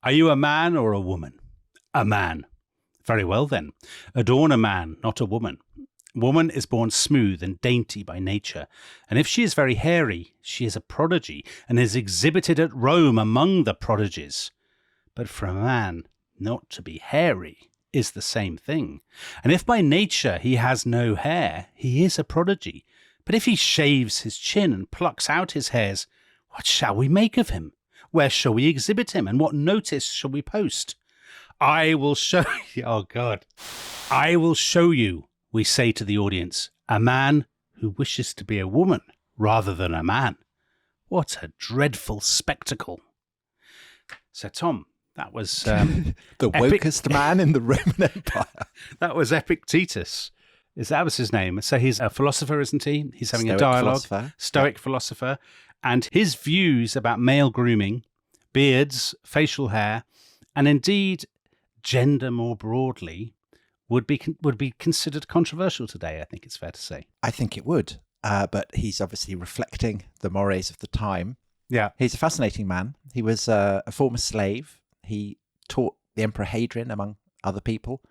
Are you a man or a woman? A man. Very well then. Adorn a man, not a woman. Woman is born smooth and dainty by nature, and if she is very hairy, she is a prodigy, and is exhibited at Rome among the prodigies. But for a man not to be hairy is the same thing. And if by nature he has no hair, he is a prodigy. But if he shaves his chin and plucks out his hairs, what shall we make of him? Where shall we exhibit him, and what notice shall we post? I will show you, oh God, I will show you, we say to the audience, a man who wishes to be a woman rather than a man. What a dreadful spectacle. So, Tom, that was... the wokest man in the Roman Empire. That was Epictetus. That was his name. So he's a philosopher, isn't he? He's having Stoic a dialogue. philosopher. Stoic philosopher. And his views about male grooming, beards, facial hair, and indeed gender more broadly would be considered controversial today, I think it's fair to say. I think it would. But he's obviously reflecting the mores of the time. Yeah. He's a fascinating man. He was a former slave. He taught the Emperor Hadrian, among other people.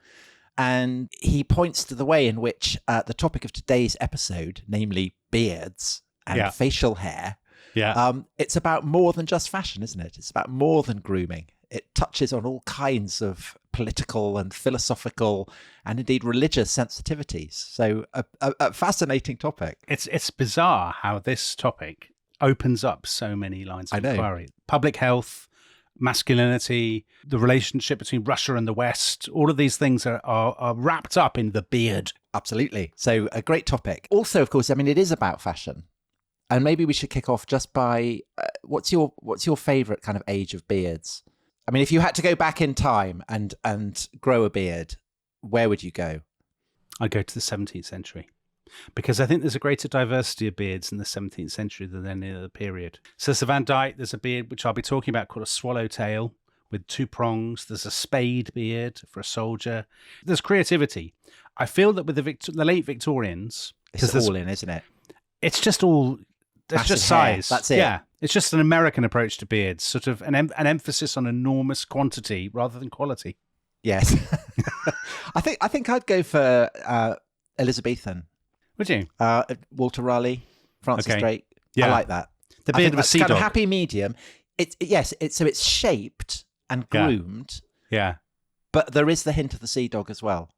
And he points to the way in which the topic of today's episode, namely beards and facial hair, it's about more than just fashion, isn't it? It's about more than grooming. It touches on all kinds of political and philosophical and indeed religious sensitivities. So a fascinating topic. It's bizarre how this topic opens up so many lines of inquiry. Public health, masculinity, the relationship between Russia and the West, all of these things are wrapped up in the beard. Absolutely. So a great topic. Also, of course, I mean, it is about fashion. And maybe we should kick off just by what's your favourite kind of age of beards? I mean, if you had to go back in time and grow a beard, where would you go? I'd go to the 17th century because I think there's a greater diversity of beards in the 17th century than any other period. So Van Dyck, there's a beard which I'll be talking about called a swallowtail with two prongs. There's a spade beard for a soldier. There's creativity. I feel that with the late Victorians... It's all in, isn't it? It's just all... It's just size. Hair. That's it. Yeah. It's just an American approach to beards, sort of an emphasis on enormous quantity rather than quality. Yes. I think I'd go for Elizabethan. Would you? Walter Raleigh, Francis Drake. Yeah. I like that. The beard of a sea dog. Kind of happy medium. It's shaped and groomed. Yeah. But there is the hint of the sea dog as well.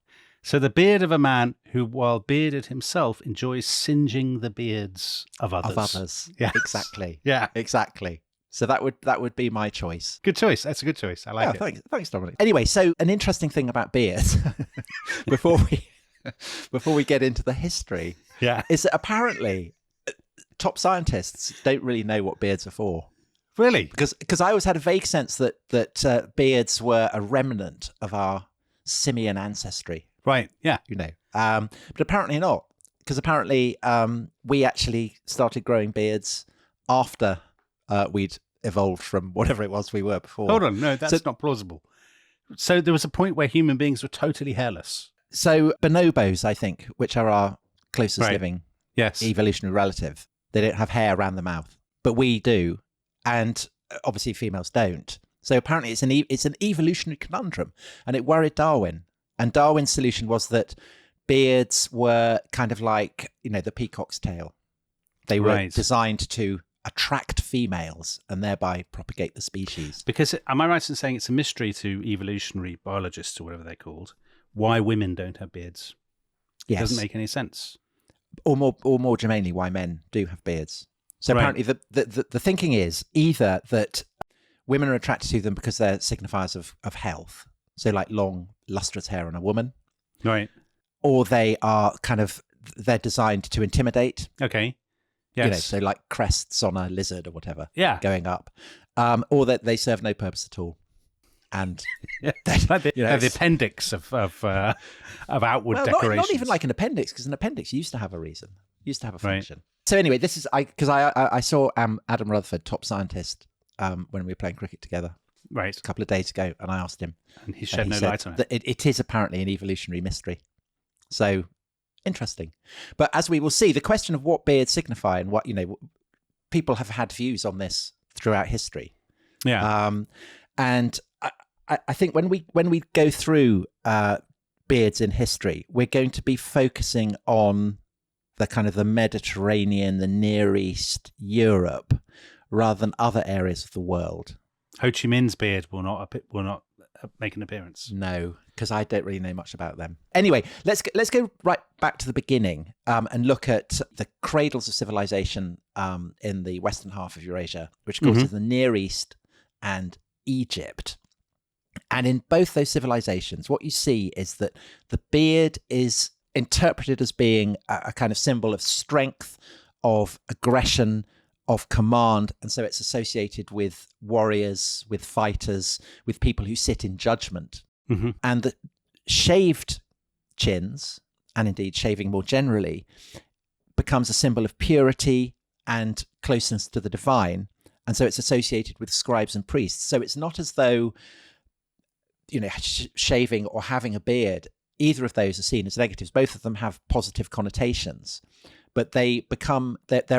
So the beard of a man who, while bearded himself, enjoys singeing the beards of others. Yes. Exactly. Yeah. Exactly. So that would be my choice. Good choice. That's a good choice. I like it. Thanks, Dominic. Anyway, so an interesting thing about beards before we get into the history, is that apparently top scientists don't really know what beards are for. Really? Because I always had a vague sense that beards were a remnant of our simian ancestry. Right, yeah. But apparently not, because apparently we actually started growing beards after we'd evolved from whatever it was we were before. Hold on, no, that's not plausible. So there was a point where human beings were totally hairless. So bonobos, I think, which are our closest living evolutionary relative, they don't have hair around the mouth, but we do, and obviously females don't. So apparently it's an evolutionary conundrum, and it worried Darwin. And Darwin's solution was that beards were kind of like, the peacock's tail. They were designed to attract females and thereby propagate the species. Because, am I right in saying it's a mystery to evolutionary biologists or whatever they're called, why women don't have beards? Yes. It doesn't make any sense. Or more germanely, why men do have beards. So apparently the thinking is either that women are attracted to them because they're signifiers of health. So like long, lustrous hair on a woman. Right. Or they're designed to intimidate. Okay. Yes. So like crests on a lizard or whatever. Yeah. Going up. Or that they serve no purpose at all. And they're the appendix of outward decorations. Not even like an appendix, because an appendix used to have a reason, used to have a function. Right. So anyway, this is because I saw Adam Rutherford, top scientist, when we were playing cricket together. Right. A couple of days ago, and I asked him. And he shed no light on it. It is apparently an evolutionary mystery. So, interesting. But as we will see, the question of what beards signify and what, people have had views on this throughout history. Yeah. And I think when we go through beards in history, we're going to be focusing on the kind of the Mediterranean, the Near East, Europe, rather than other areas of the world. Ho Chi Minh's beard will not make an appearance. No, because I don't really know much about them. Anyway, let's go right back to the beginning and look at the cradles of civilization in the western half of Eurasia, which of course is the Near East and Egypt. And in both those civilizations, what you see is that the beard is interpreted as being a kind of symbol of strength, of aggression, of command. And so it's associated with warriors, with fighters, with people who sit in judgment. Mm-hmm. And the shaved chins, and indeed shaving more generally, becomes a symbol of purity and closeness to the divine. And so it's associated with scribes and priests. So it's not as though, shaving or having a beard, either of those are seen as negatives. Both of them have positive connotations, but they're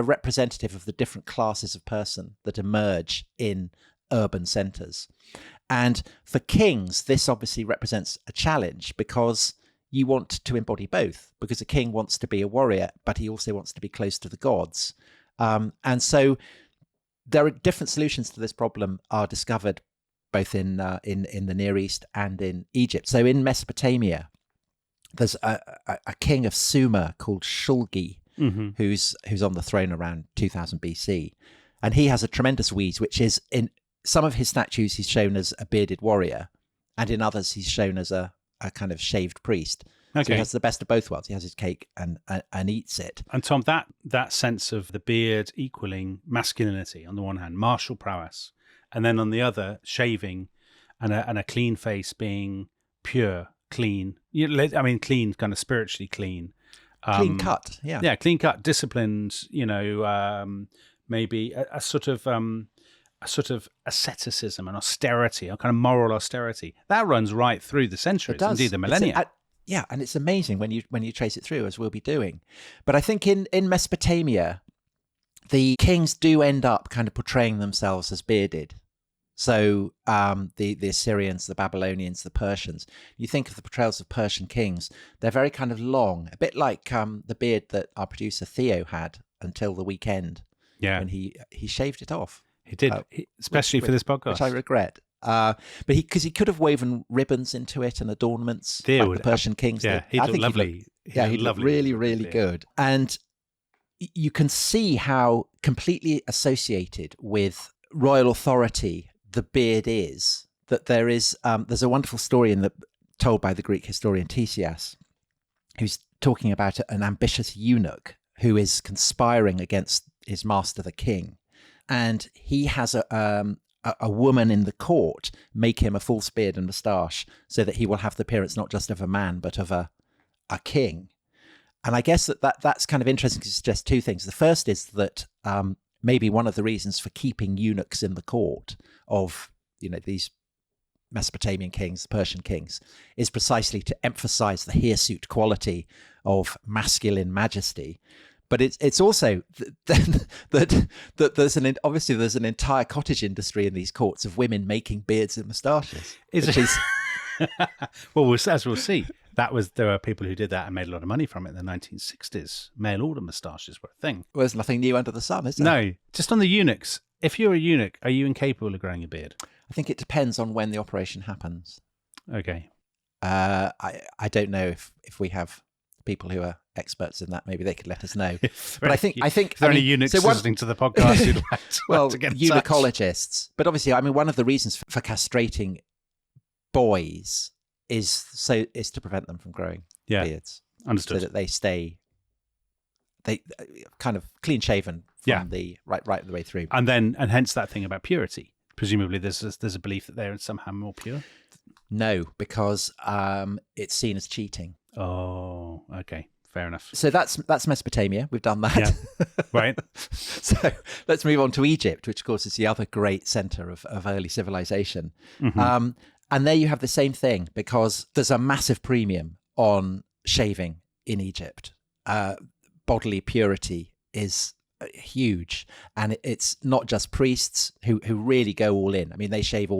representative of the different classes of person that emerge in urban centres. And for kings, this obviously represents a challenge, because you want to embody both, because a king wants to be a warrior, but he also wants to be close to the gods. And so there are different solutions to this problem are discovered both in the Near East and in Egypt. So in Mesopotamia, there's a king of Sumer called Shulgi, who's on the throne around 2000 BC. And he has a tremendous wheeze, which is in some of his statues, he's shown as a bearded warrior, and in others, he's shown as a kind of shaved priest. Okay. So he has the best of both worlds. He has his cake and eats it. And Tom, that sense of the beard equaling masculinity on the one hand, martial prowess, and then on the other, shaving and a clean face being pure, clean. Clean, kind of spiritually clean. Clean cut, yeah. Yeah, clean cut, disciplined, maybe a sort of asceticism and austerity, a kind of moral austerity. That runs right through the centuries, indeed the millennia. Yeah, and it's amazing when you trace it through, as we'll be doing. But I think in Mesopotamia, the kings do end up kind of portraying themselves as bearded. So the Assyrians, the Babylonians, the Persians, you think of the portrayals of Persian kings, they're very kind of long, a bit like the beard that our producer Theo had until the weekend. Yeah. When he shaved it off. He did, especially for this podcast. Which I regret. But because he could have woven ribbons into it and adornments Theo like the Persian kings. Yeah, he looked lovely. He looked really, really good. And you can see how completely associated with royal authority the beard is. That there's a wonderful story told by the Greek historian Ctesias, who's talking about an ambitious eunuch who is conspiring against his master, the king. And he has a woman in the court make him a false beard and moustache so that he will have the appearance not just of a man, but of a king. And I guess that's kind of interesting to suggest two things. The first is that maybe one of the reasons for keeping eunuchs in the court of these Mesopotamian kings, the Persian kings, is precisely to emphasize the hirsute quality of masculine majesty. But it's also that there's an entire cottage industry in these courts of women making beards and moustaches. Well, as we'll see, there were people who did that and made a lot of money from it in the 1960s. Mail order moustaches were a thing. Well, there's nothing new under the sun, is there? No, just on the eunuchs. If you're a eunuch, are you incapable of growing a beard? I think it depends on when the operation happens. Okay. I don't know if we have people who are experts in that. Maybe they could let us know. But I think if there are any eunuchs listening to the podcast who'd like to get in touch. Eunuchologists. But obviously, one of the reasons for castrating boys is to prevent them from growing beards. Understood. So that they kind of clean shaven from the right the way through. And hence that thing about purity. Presumably, there's a belief that they're somehow more pure. No, because it's seen as cheating. Oh, okay. Fair enough. So that's Mesopotamia. We've done that. Yeah. Right. So let's move on to Egypt, which of course is the other great center of early civilization. Mm-hmm. And there you have the same thing, because there's a massive premium on shaving in Egypt. Bodily purity is huge. And it's not just priests who really go all in. I mean, they shave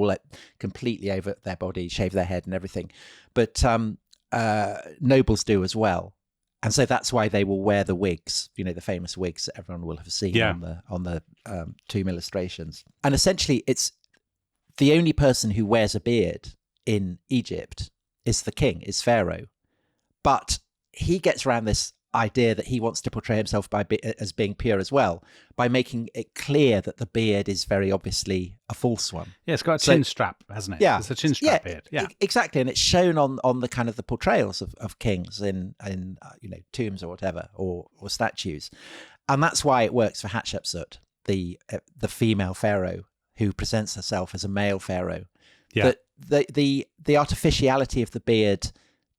completely over their body, shave their head and everything. But nobles do as well. And so that's why they will wear the wigs, the famous wigs that everyone will have seen on the tomb illustrations. And essentially, it's the only person who wears a beard in Egypt is the king, is Pharaoh. But he gets around this idea that he wants to portray himself as being pure as well, by making it clear that the beard is very obviously a false one. Yeah, it's got a chin strap, hasn't it? Yeah, it's a chin strap beard. Yeah, exactly, and it's shown on the kind of the portrayals of kings in tombs or whatever, or statues, and that's why it works for Hatshepsut, the female pharaoh who presents herself as a male pharaoh. Yeah, the artificiality of the beard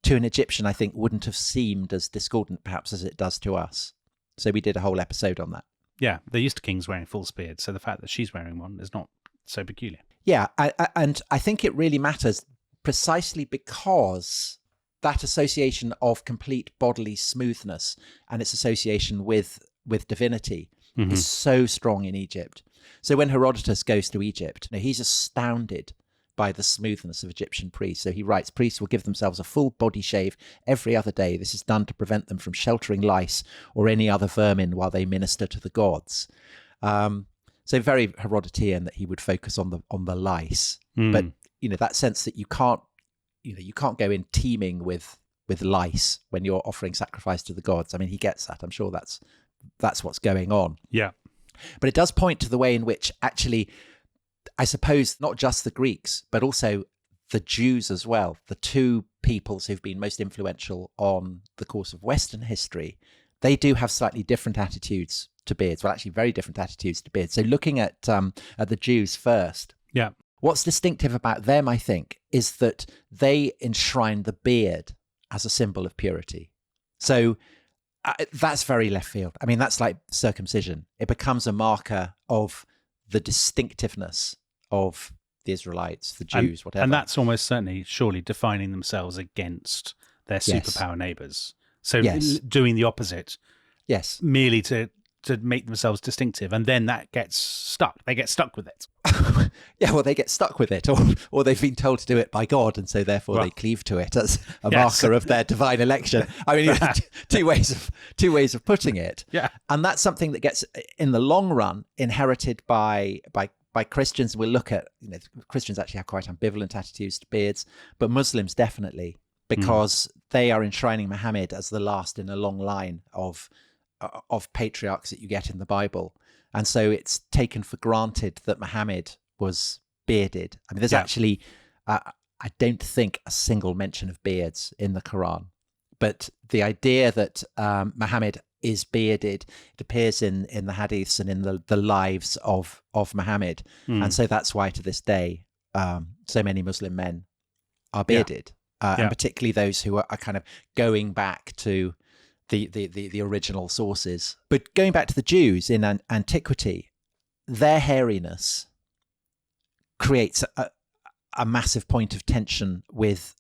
to an Egyptian, I think, wouldn't have seemed as discordant, perhaps, as it does to us. So we did a whole episode on that. Yeah, they're used to kings wearing false beards, so the fact that she's wearing one is not so peculiar. Yeah, and I think it really matters precisely because that association of complete bodily smoothness and its association with divinity is so strong in Egypt. So when Herodotus goes to Egypt, he's astounded by the smoothness of Egyptian priests. So he writes, priests will give themselves a full body shave every other day. This is done to prevent them from sheltering lice or any other vermin while they minister to the gods. So very Herodotean that he would focus on the lice. But that sense that you can't go in teeming with lice when you're offering sacrifice to the gods. I mean, he gets that. I'm sure that's what's going on. Yeah. But it does point to the way in which actually, I suppose, not just the Greeks, but also the Jews as well, the two peoples who've been most influential on the course of Western history, they do have slightly different attitudes to beards. Well, actually, very different attitudes to beards. So looking at the Jews first, what's distinctive about them, I think, is that they enshrine the beard as a symbol of purity. So that's very left field. I mean, that's like circumcision. It becomes a marker of the distinctiveness of the Israelites, the Jews, whatever. And that's almost certainly, surely, defining themselves against their superpower neighbours. So doing the opposite, merely to make themselves distinctive, and then that gets stuck. They get stuck with it. Yeah, well, they get stuck with it, or they've been told to do it by God, and so therefore they cleave to it as a marker of their divine election. I mean, two ways of putting it. Yeah, and that's something that gets, in the long run, inherited by Christians. We'll look at, Christians actually have quite ambivalent attitudes to beards, but Muslims definitely, because they are enshrining Muhammad as the last in a long line of patriarchs that you get in the Bible. And so it's taken for granted that Muhammad was bearded. I mean, there's actually, I don't think, a single mention of beards in the Quran. But the idea that Muhammad is bearded, it appears in the hadiths and in the lives of Muhammad. And so that's why to this day, so many Muslim men are bearded. And particularly those who are kind of going back to the original sources. But going back to the Jews in antiquity, their hairiness creates a massive point of tension with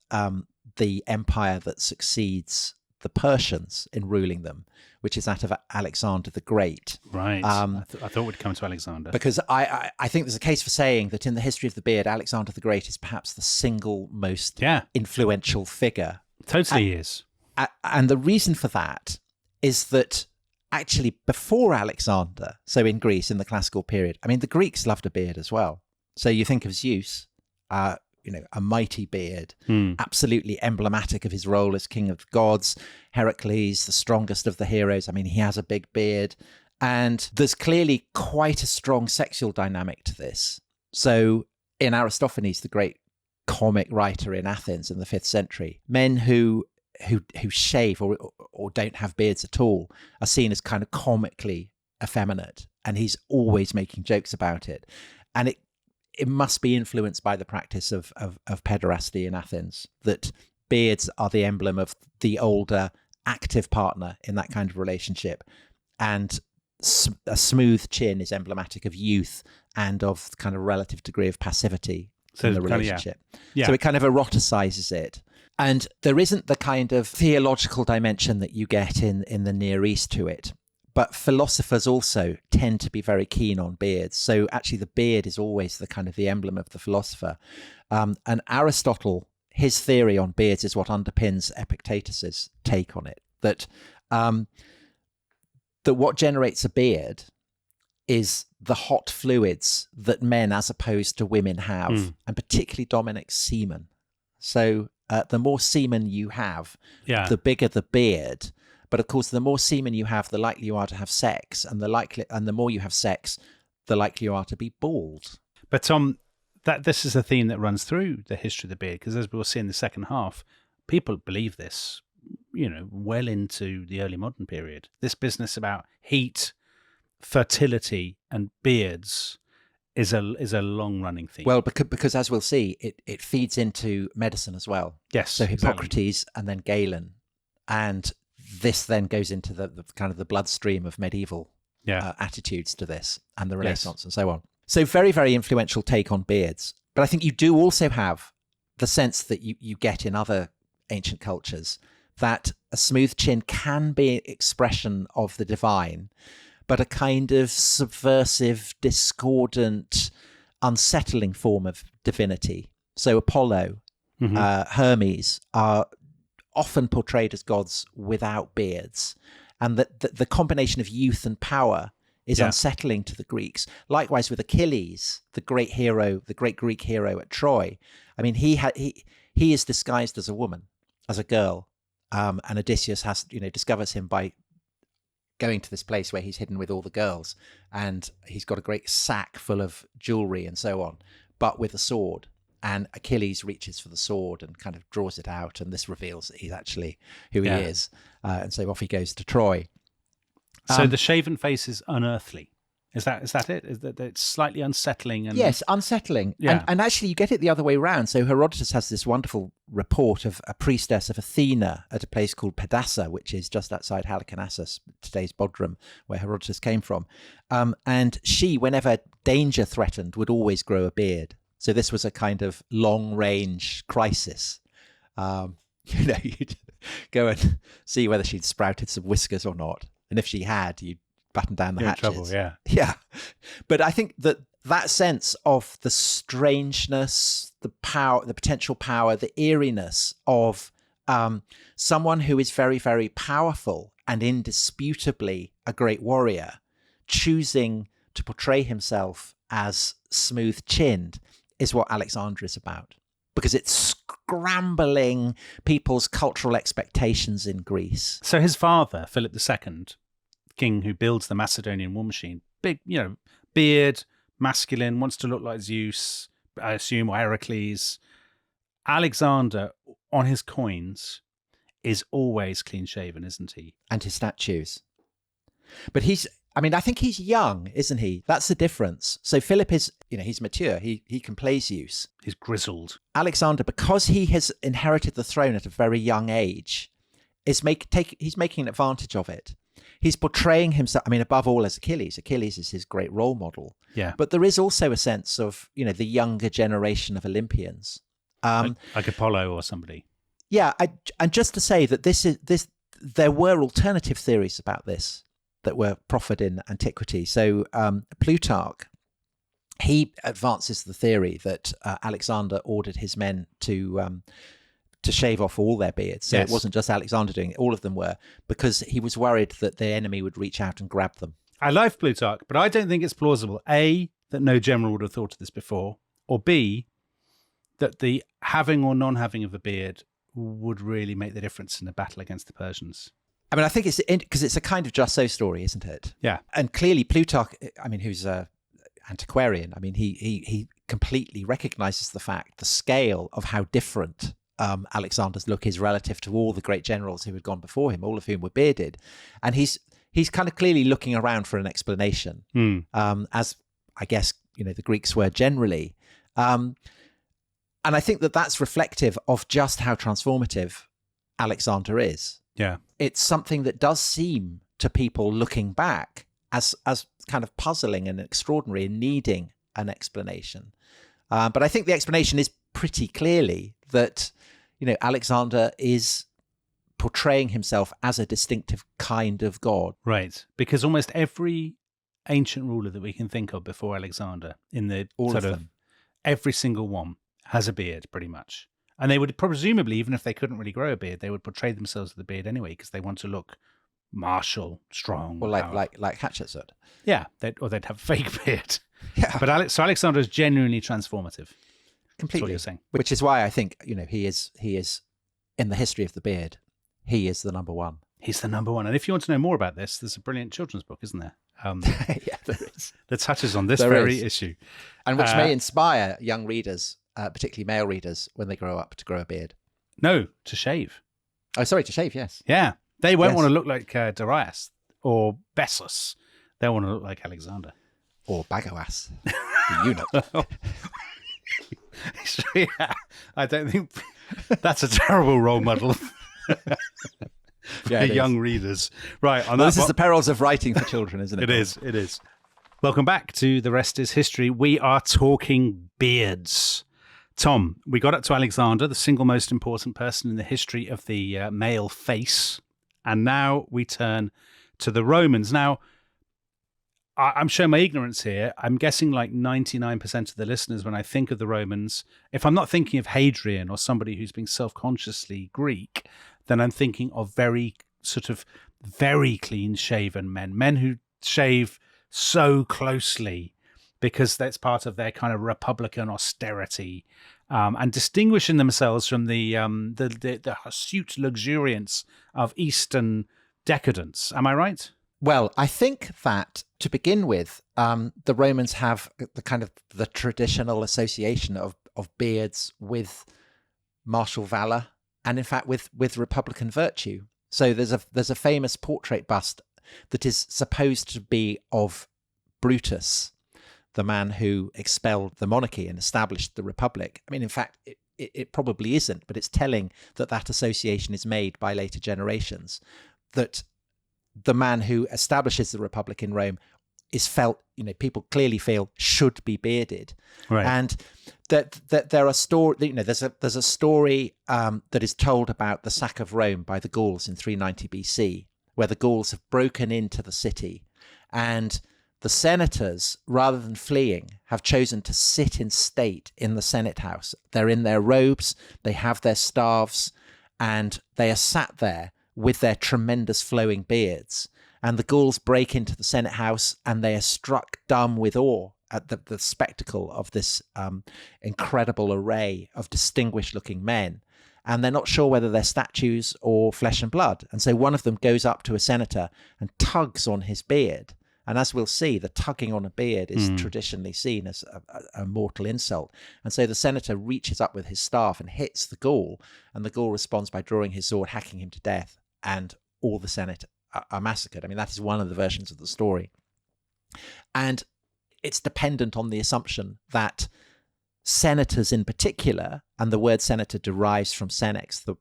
the empire that succeeds the Persians in ruling them, which is that of Alexander the Great. Right. I thought we'd come to Alexander. Because I think there's a case for saying that in the history of the beard, Alexander the Great is perhaps the single most influential figure. Totally is. And the reason for that is that actually before Alexander, so in Greece in the classical period, I mean, the Greeks loved a beard as well. So you think of Zeus, a mighty beard, absolutely emblematic of his role as king of the gods. Heracles, the strongest of the heroes. I mean, he has a big beard. And there's clearly quite a strong sexual dynamic to this. So in Aristophanes, the great comic writer in Athens in the 5th century, men who shave or don't have beards at all are seen as kind of comically effeminate, and he's always making jokes about it. And it must be influenced by the practice of pederasty in Athens, that beards are the emblem of the older active partner in that kind of relationship, and a smooth chin is emblematic of youth and of kind of relative degree of passivity in the relationship. So it kind of eroticizes it. And there isn't the kind of theological dimension that you get in the Near East to it. But philosophers also tend to be very keen on beards. So actually the beard is always the kind of the emblem of the philosopher. And Aristotle, his theory on beards is what underpins Epictetus's take on it. That what generates a beard is the hot fluids that men as opposed to women have, and particularly Dominic's semen. So the more semen you have, the bigger the beard. But of course, the more semen you have, the likely you are to have sex, and the more you have sex, the likely you are to be bald. But this is a theme that runs through the history of the beard, because as we'll see in the second half, people believe this, well into the early modern period. This business about heat, fertility, and beards is a long-running theme. Well, because as we'll see, it feeds into medicine as well. Yes. So Hippocrates and then Galen, and this then goes into the kind of the bloodstream of medieval attitudes to this, and the Renaissance and so on. So very, very influential take on beards. But I think you do also have the sense that you get in other ancient cultures that a smooth chin can be an expression of the divine, but a kind of subversive, discordant, unsettling form of divinity. So Apollo, Hermes are often portrayed as gods without beards, and that the combination of youth and power is unsettling to the Greeks. Likewise with Achilles, the great hero, the great Greek hero at Troy. I mean, he is disguised as a woman, as a girl, and Odysseus discovers him by going to this place where he's hidden with all the girls, and he's got a great sack full of jewelry and so on, but with a sword. And Achilles reaches for the sword and kind of draws it out, and this reveals that he's actually who he is. And so off he goes to Troy. So the shaven face is unearthly. Is that it? Is that it's slightly unsettling? And yes, unsettling. Yeah. And actually you get it the other way around. So Herodotus has this wonderful report of a priestess of Athena at a place called Pedassa, which is just outside Halicarnassus, today's Bodrum, where Herodotus came from. And she, whenever danger threatened, would always grow a beard. So this was a kind of long-range crisis. You'd go and see whether she'd sprouted some whiskers or not. And if she had, you'd batten down the hatches. Trouble, yeah. Yeah. But I think that sense of the strangeness, the power, the potential power, the eeriness of someone who is very, very powerful and indisputably a great warrior, choosing to portray himself as smooth-chinned, is what Alexander is about, because it's scrambling people's cultural expectations in Greece. So his father, Philip II, king who builds the Macedonian war machine, big, beard, masculine, wants to look like Zeus, I assume, or Heracles. Alexander, on his coins, is always clean-shaven, isn't he? And his statues. But I think he's young, isn't he? That's the difference. So Philip is, he's mature. He can play Zeus. He's grizzled. Alexander, because he has inherited the throne at a very young age, he's making advantage of it. He's portraying himself, above all as Achilles. Achilles is his great role model. Yeah. But there is also a sense of, the younger generation of Olympians. Like Apollo or somebody. Yeah. And just to say that there were alternative theories about this that were proffered in antiquity. So Plutarch, he advances the theory that Alexander ordered his men to shave off all their beards. So It wasn't just Alexander doing it, all of them were, because he was worried that the enemy would reach out and grab them. I love Plutarch, but I don't think it's plausible, A, that no general would have thought of this before, or B, that the having or non-having of a beard would really make the difference in the battle against the Persians. I think it's because it's a kind of just so story, isn't it? Yeah. And clearly Plutarch, who's a antiquarian, he completely recognizes the scale of how different Alexander's look is relative to all the great generals who had gone before him, all of whom were bearded. And he's kind of clearly looking around for an explanation, as I guess, the Greeks were generally. And I think that that's reflective of just how transformative Alexander is. Yeah. It's something that does seem to people looking back as kind of puzzling and extraordinary and needing an explanation. But I think the explanation is pretty clearly that, Alexander is portraying himself as a distinctive kind of god. Right. Because almost every ancient ruler that we can think of before Alexander, in the All sort of of them. every single one, has a beard pretty much. And they would presumably, even if they couldn't really grow a beard, they would portray themselves with a beard anyway, because they want to look martial, strong. Or powerful. like Hatshepsut. Yeah, they'd have a fake beard. Yeah. But so Alexander is genuinely transformative. Completely. That's what you're saying. Which is why I think, he is in the history of the beard, he is the number one. He's the number one. And if you want to know more about this, there's a brilliant children's book, isn't there? Yeah, there is. That touches on this There very is. issue. And which may inspire young readers, particularly male readers, when they grow up to grow a beard. No, to shave. Oh, sorry, to shave, yes. Yeah. They won't Yes. want to look like Darius or Bessus. They want to look like Alexander. Or Bagoas, the eunuch. Yeah, I don't think that's a terrible role model for Yeah, it young readers. Right. On Well, that this is the perils of writing for children, isn't it? It is. It is. Welcome back to The Rest is History. We are talking beards. Tom, we got up to Alexander, the single most important person in the history of the male face. And now we turn to the Romans. Now, I'm showing my ignorance here. I'm guessing like 99% of the listeners, when I think of the Romans, if I'm not thinking of Hadrian or somebody who's being self-consciously Greek, then I'm thinking of very clean-shaven men who shave so closely because that's part of their kind of republican austerity, and distinguishing themselves from the hirsute luxuriance of Eastern decadence. Am I right? Well, I think that to begin with, the Romans have the kind of the traditional association of beards with martial valor, and in fact with republican virtue. So there's a famous portrait bust that is supposed to be of Brutus, the man who expelled the monarchy and established the republic. I mean, in fact, it probably isn't, but it's telling that association is made by later generations, that the man who establishes the republic in Rome is felt, people clearly feel should be bearded. Right. And that there are there's a story that is told about the sack of Rome by the Gauls in 390 BC, where the Gauls have broken into the city, and the senators, rather than fleeing, have chosen to sit in state in the Senate house. They're in their robes, they have their staves, and they are sat there with their tremendous flowing beards. And the Gauls break into the Senate house, and they are struck dumb with awe at the spectacle of this incredible array of distinguished-looking men. And they're not sure whether they're statues or flesh and blood. And so one of them goes up to a senator and tugs on his beard. And as we'll see, the tugging on a beard is traditionally seen as a mortal insult. And so the senator reaches up with his staff and hits the Gaul, and the Gaul responds by drawing his sword, hacking him to death, and all the Senate are massacred. I mean, that is one of the versions of the story. And it's dependent on the assumption that senators in particular, and the word senator derives from senex, the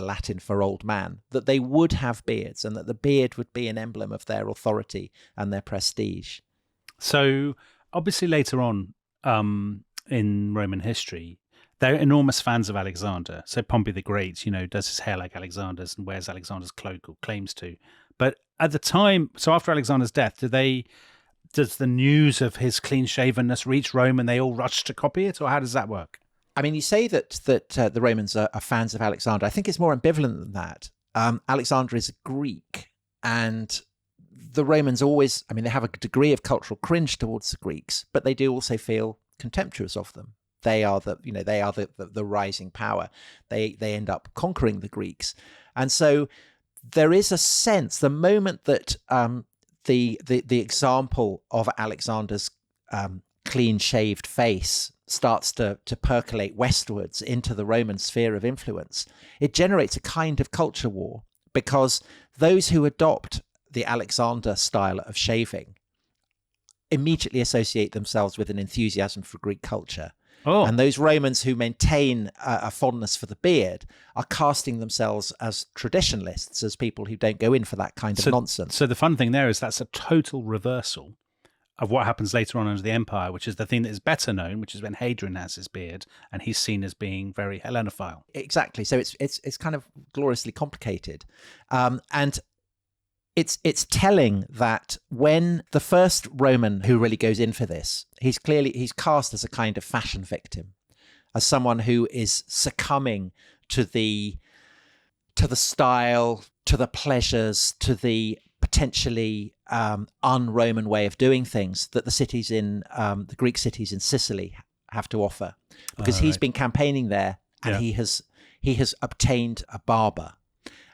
Latin for old man, that they would have beards, and that the beard would be an emblem of their authority and their prestige. So obviously later on in Roman history, they're enormous fans of Alexander. So Pompey the Great, does his hair like Alexander's and wears Alexander's cloak, or claims to. But at the time, so after Alexander's death, does the news of his clean-shavenness reach Rome and they all rush to copy it, or how does that work? I mean, you say that the Romans are fans of Alexander. I think it's more ambivalent than that. Alexander is a Greek, and the Romans always, they have a degree of cultural cringe towards the Greeks, but they do also feel contemptuous of them. They are the rising power. They end up conquering the Greeks, and so there is a sense, the moment that the example of Alexander's clean-shaved face starts to percolate westwards into the Roman sphere of influence, it generates a kind of culture war, because those who adopt the Alexander style of shaving immediately associate themselves with an enthusiasm for Greek culture. Oh. And those Romans who maintain a fondness for the beard are casting themselves as traditionalists, as people who don't go in for that kind of nonsense. So the fun thing there is that's a total reversal of what happens later on under the Empire, which is the thing that is better known, which is when Hadrian has his beard and he's seen as being very Hellenophile. Exactly. So it's kind of gloriously complicated, and it's telling that when the first Roman who really goes in for this, he's cast as a kind of fashion victim, as someone who is succumbing to the style, to the pleasures, to the potentially un-Roman way of doing things that the cities in the Greek cities in Sicily have to offer, because he's been campaigning there, and he has obtained a barber,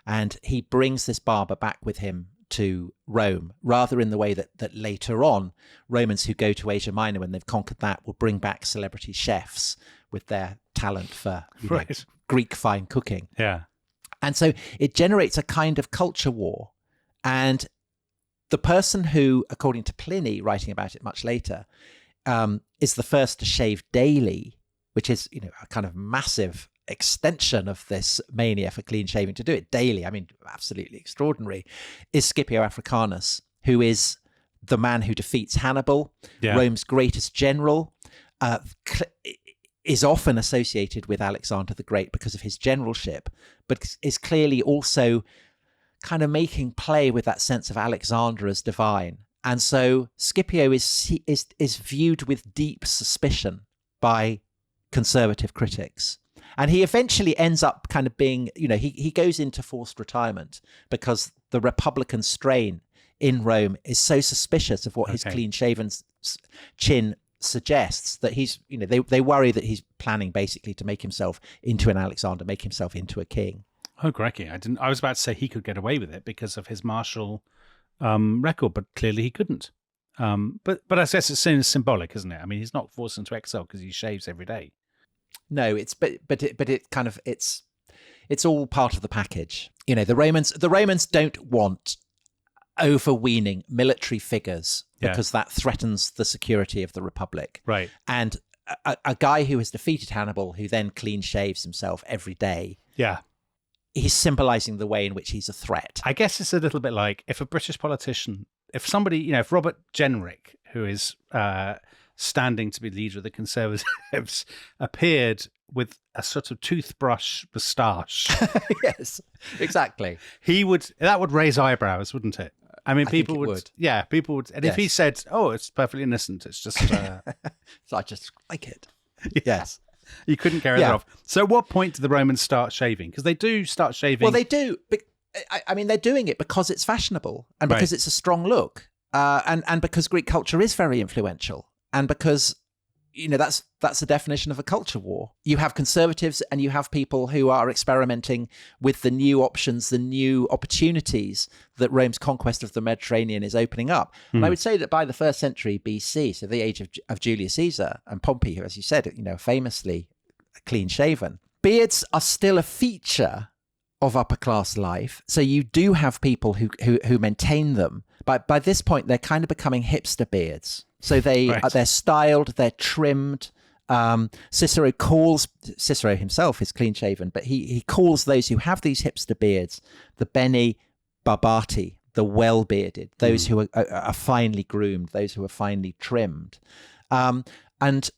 and he brings this barber back with him to Rome, rather in the way that later on Romans who go to Asia Minor, when they've conquered that, will bring back celebrity chefs with their talent for know, Greek fine cooking. Yeah. And so it generates a kind of culture war. And the person who, according to Pliny, writing about it much later, is the first to shave daily, which is, a kind of massive extension of this mania for clean shaving, to do it daily. I mean, absolutely extraordinary, is Scipio Africanus, who is the man who defeats Hannibal, Rome's greatest general, is often associated with Alexander the Great because of his generalship, but is clearly also kind of making play with that sense of Alexander as divine. And so Scipio is viewed with deep suspicion by conservative critics. And he eventually ends up kind of being, he goes into forced retirement because the Republican strain in Rome is so suspicious of what his clean-shaven chin suggests, that he's, they worry that he's planning basically to make himself into an Alexander, make himself into a king. Oh, crikey. I was about to say he could get away with it because of his martial record, but clearly he couldn't. But I guess it's seen as symbolic, isn't it? I mean, he's not forced into exile because he shaves every day. No, it's all part of the package. The Romans don't want overweening military figures because that threatens the security of the Republic. Right. And a guy who has defeated Hannibal, who then clean shaves himself every day. Yeah. He's symbolizing the way in which he's a threat. I guess it's a little bit like if a British politician, if somebody, if Robert Jenrick, who is standing to be leader of the Conservatives, appeared with a sort of toothbrush moustache. Yes, exactly. That would raise eyebrows, wouldn't it? I mean, people would. Yeah, people would. And if he said, "Oh, it's perfectly innocent. It's just," so I just like it. Yes. You couldn't carry that off. So, at what point do the Romans start shaving? Because they do start shaving. Well, they do. I mean, they're doing it because it's fashionable and because it's a strong look, and because Greek culture is very influential, and because that's the definition of a culture war. You have conservatives and you have people who are experimenting with the new options, the new opportunities that Rome's conquest of the Mediterranean is opening up. And I would say that by the 1st century BC, so the age of Julius Caesar and Pompey, who, as you said, famously clean shaven, beards are still a feature of upper class life. So you do have people who maintain them. But by this point, they're kind of becoming hipster beards. So they're styled, they're trimmed. Cicero himself is clean shaven, but he calls those who have these hipster beards the bene barbati, the well bearded, those who are finely groomed, those who are finely trimmed, and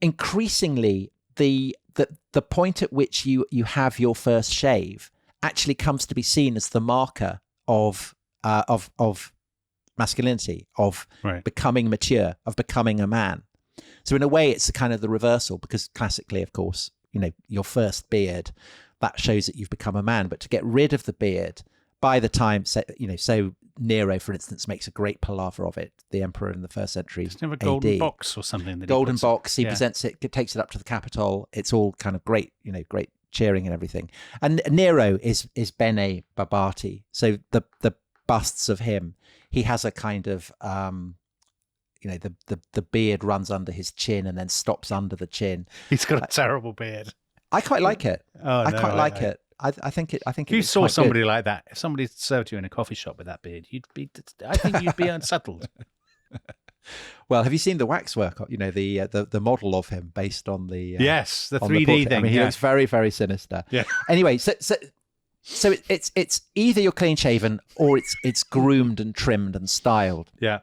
increasingly the point at which you have your first shave actually comes to be seen as the marker of masculinity, of becoming mature, of becoming a man. So in a way, it's kind of the reversal, because classically, of course, your first beard, that shows that you've become a man. But to get rid of the beard, by the time, so Nero, for instance, makes a great palaver of it, the emperor in the 1st century Doesn't have a golden box or something? Golden box. He presents it, takes it up to the Capitol. It's all kind of great, great cheering and everything. And Nero is bene barbati. So the busts of him, he has a kind of the beard runs under his chin and then stops under the chin. He's got a terrible beard. I quite like it. I quite like it. I think it. If you saw somebody like that, if somebody served you in a coffee shop with that beard, I think you'd be unsettled. Well, have you seen the waxwork? The model of him based on the yes, the 3D thing. I mean, he looks very, very sinister. Yeah. Anyway, so it's either you're clean shaven or it's groomed and trimmed and styled. Yeah.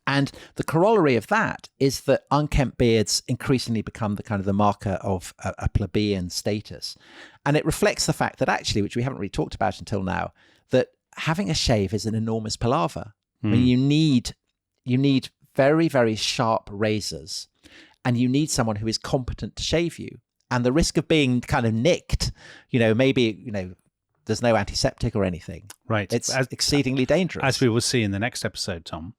And the corollary of that is that unkempt beards increasingly become the kind of the marker of a plebeian status. And it reflects the fact that actually, which we haven't really talked about until now, that having a shave is an enormous palaver. I mean, you need very, very sharp razors, and you need someone who is competent to shave you. And the risk of being kind of nicked, maybe, there's no antiseptic or anything. Right. It's exceedingly dangerous. As we will see in the next episode, Tom,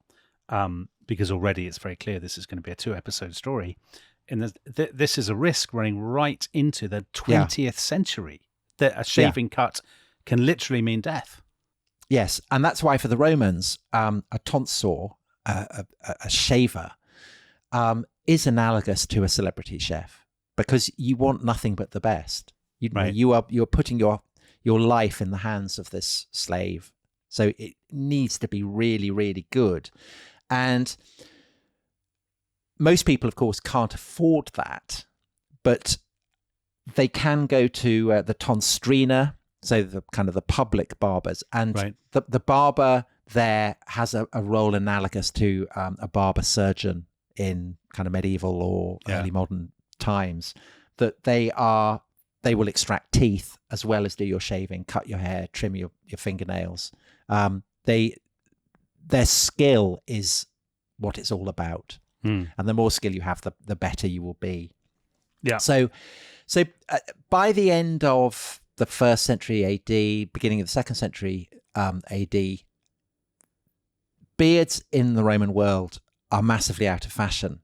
because already it's very clear this is going to be a 2-episode story. This is a risk running right into the 20th century, that a shaving cut can literally mean death. Yes, and that's why for the Romans, a tonsor, a shaver, is analogous to a celebrity chef, because you want nothing but the best. You're putting your life in the hands of this slave, so it needs to be really, really good. And most people, of course, can't afford that, but they can go to the tonstrina, so the kind of the public barbers, and the barber there has a role analogous to a barber surgeon in kind of medieval or early modern times, that they will extract teeth as well as do your shaving, cut your hair, trim your fingernails. Their skill is what it's all about. And the more skill you have, the better you will be. Yeah. So by the end of the 1st century AD, beginning of the 2nd century AD, beards in the Roman world are massively out of fashion.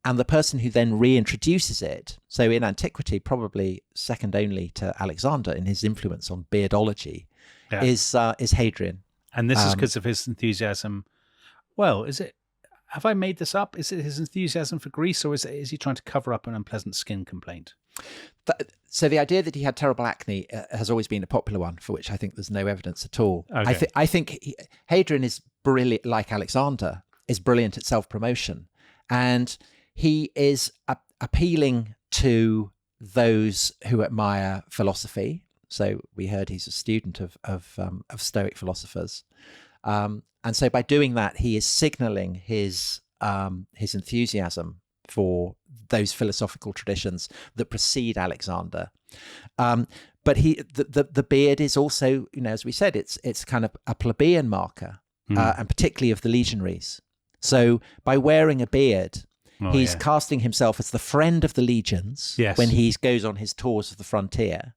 And the person who then reintroduces it, so in antiquity, probably second only to Alexander in his influence on beardology, is Hadrian. And this is because of his enthusiasm. Well, have I made this up? Is it his enthusiasm for Greece, or is he trying to cover up an unpleasant skin complaint? So the idea that he had terrible acne has always been a popular one, for which I think there's no evidence at all. Okay. I think Hadrian is brilliant, like Alexander, is brilliant at self-promotion. And he is appealing to those who admire philosophy. So we heard he's a student of Stoic philosophers. And so by doing that, he is signaling his enthusiasm for those philosophical traditions that precede Alexander. But the beard is also, as we said, it's kind of a plebeian marker, and particularly of the legionaries. So by wearing a beard, he's casting himself as the friend of the legions when he goes on his tours of the frontier,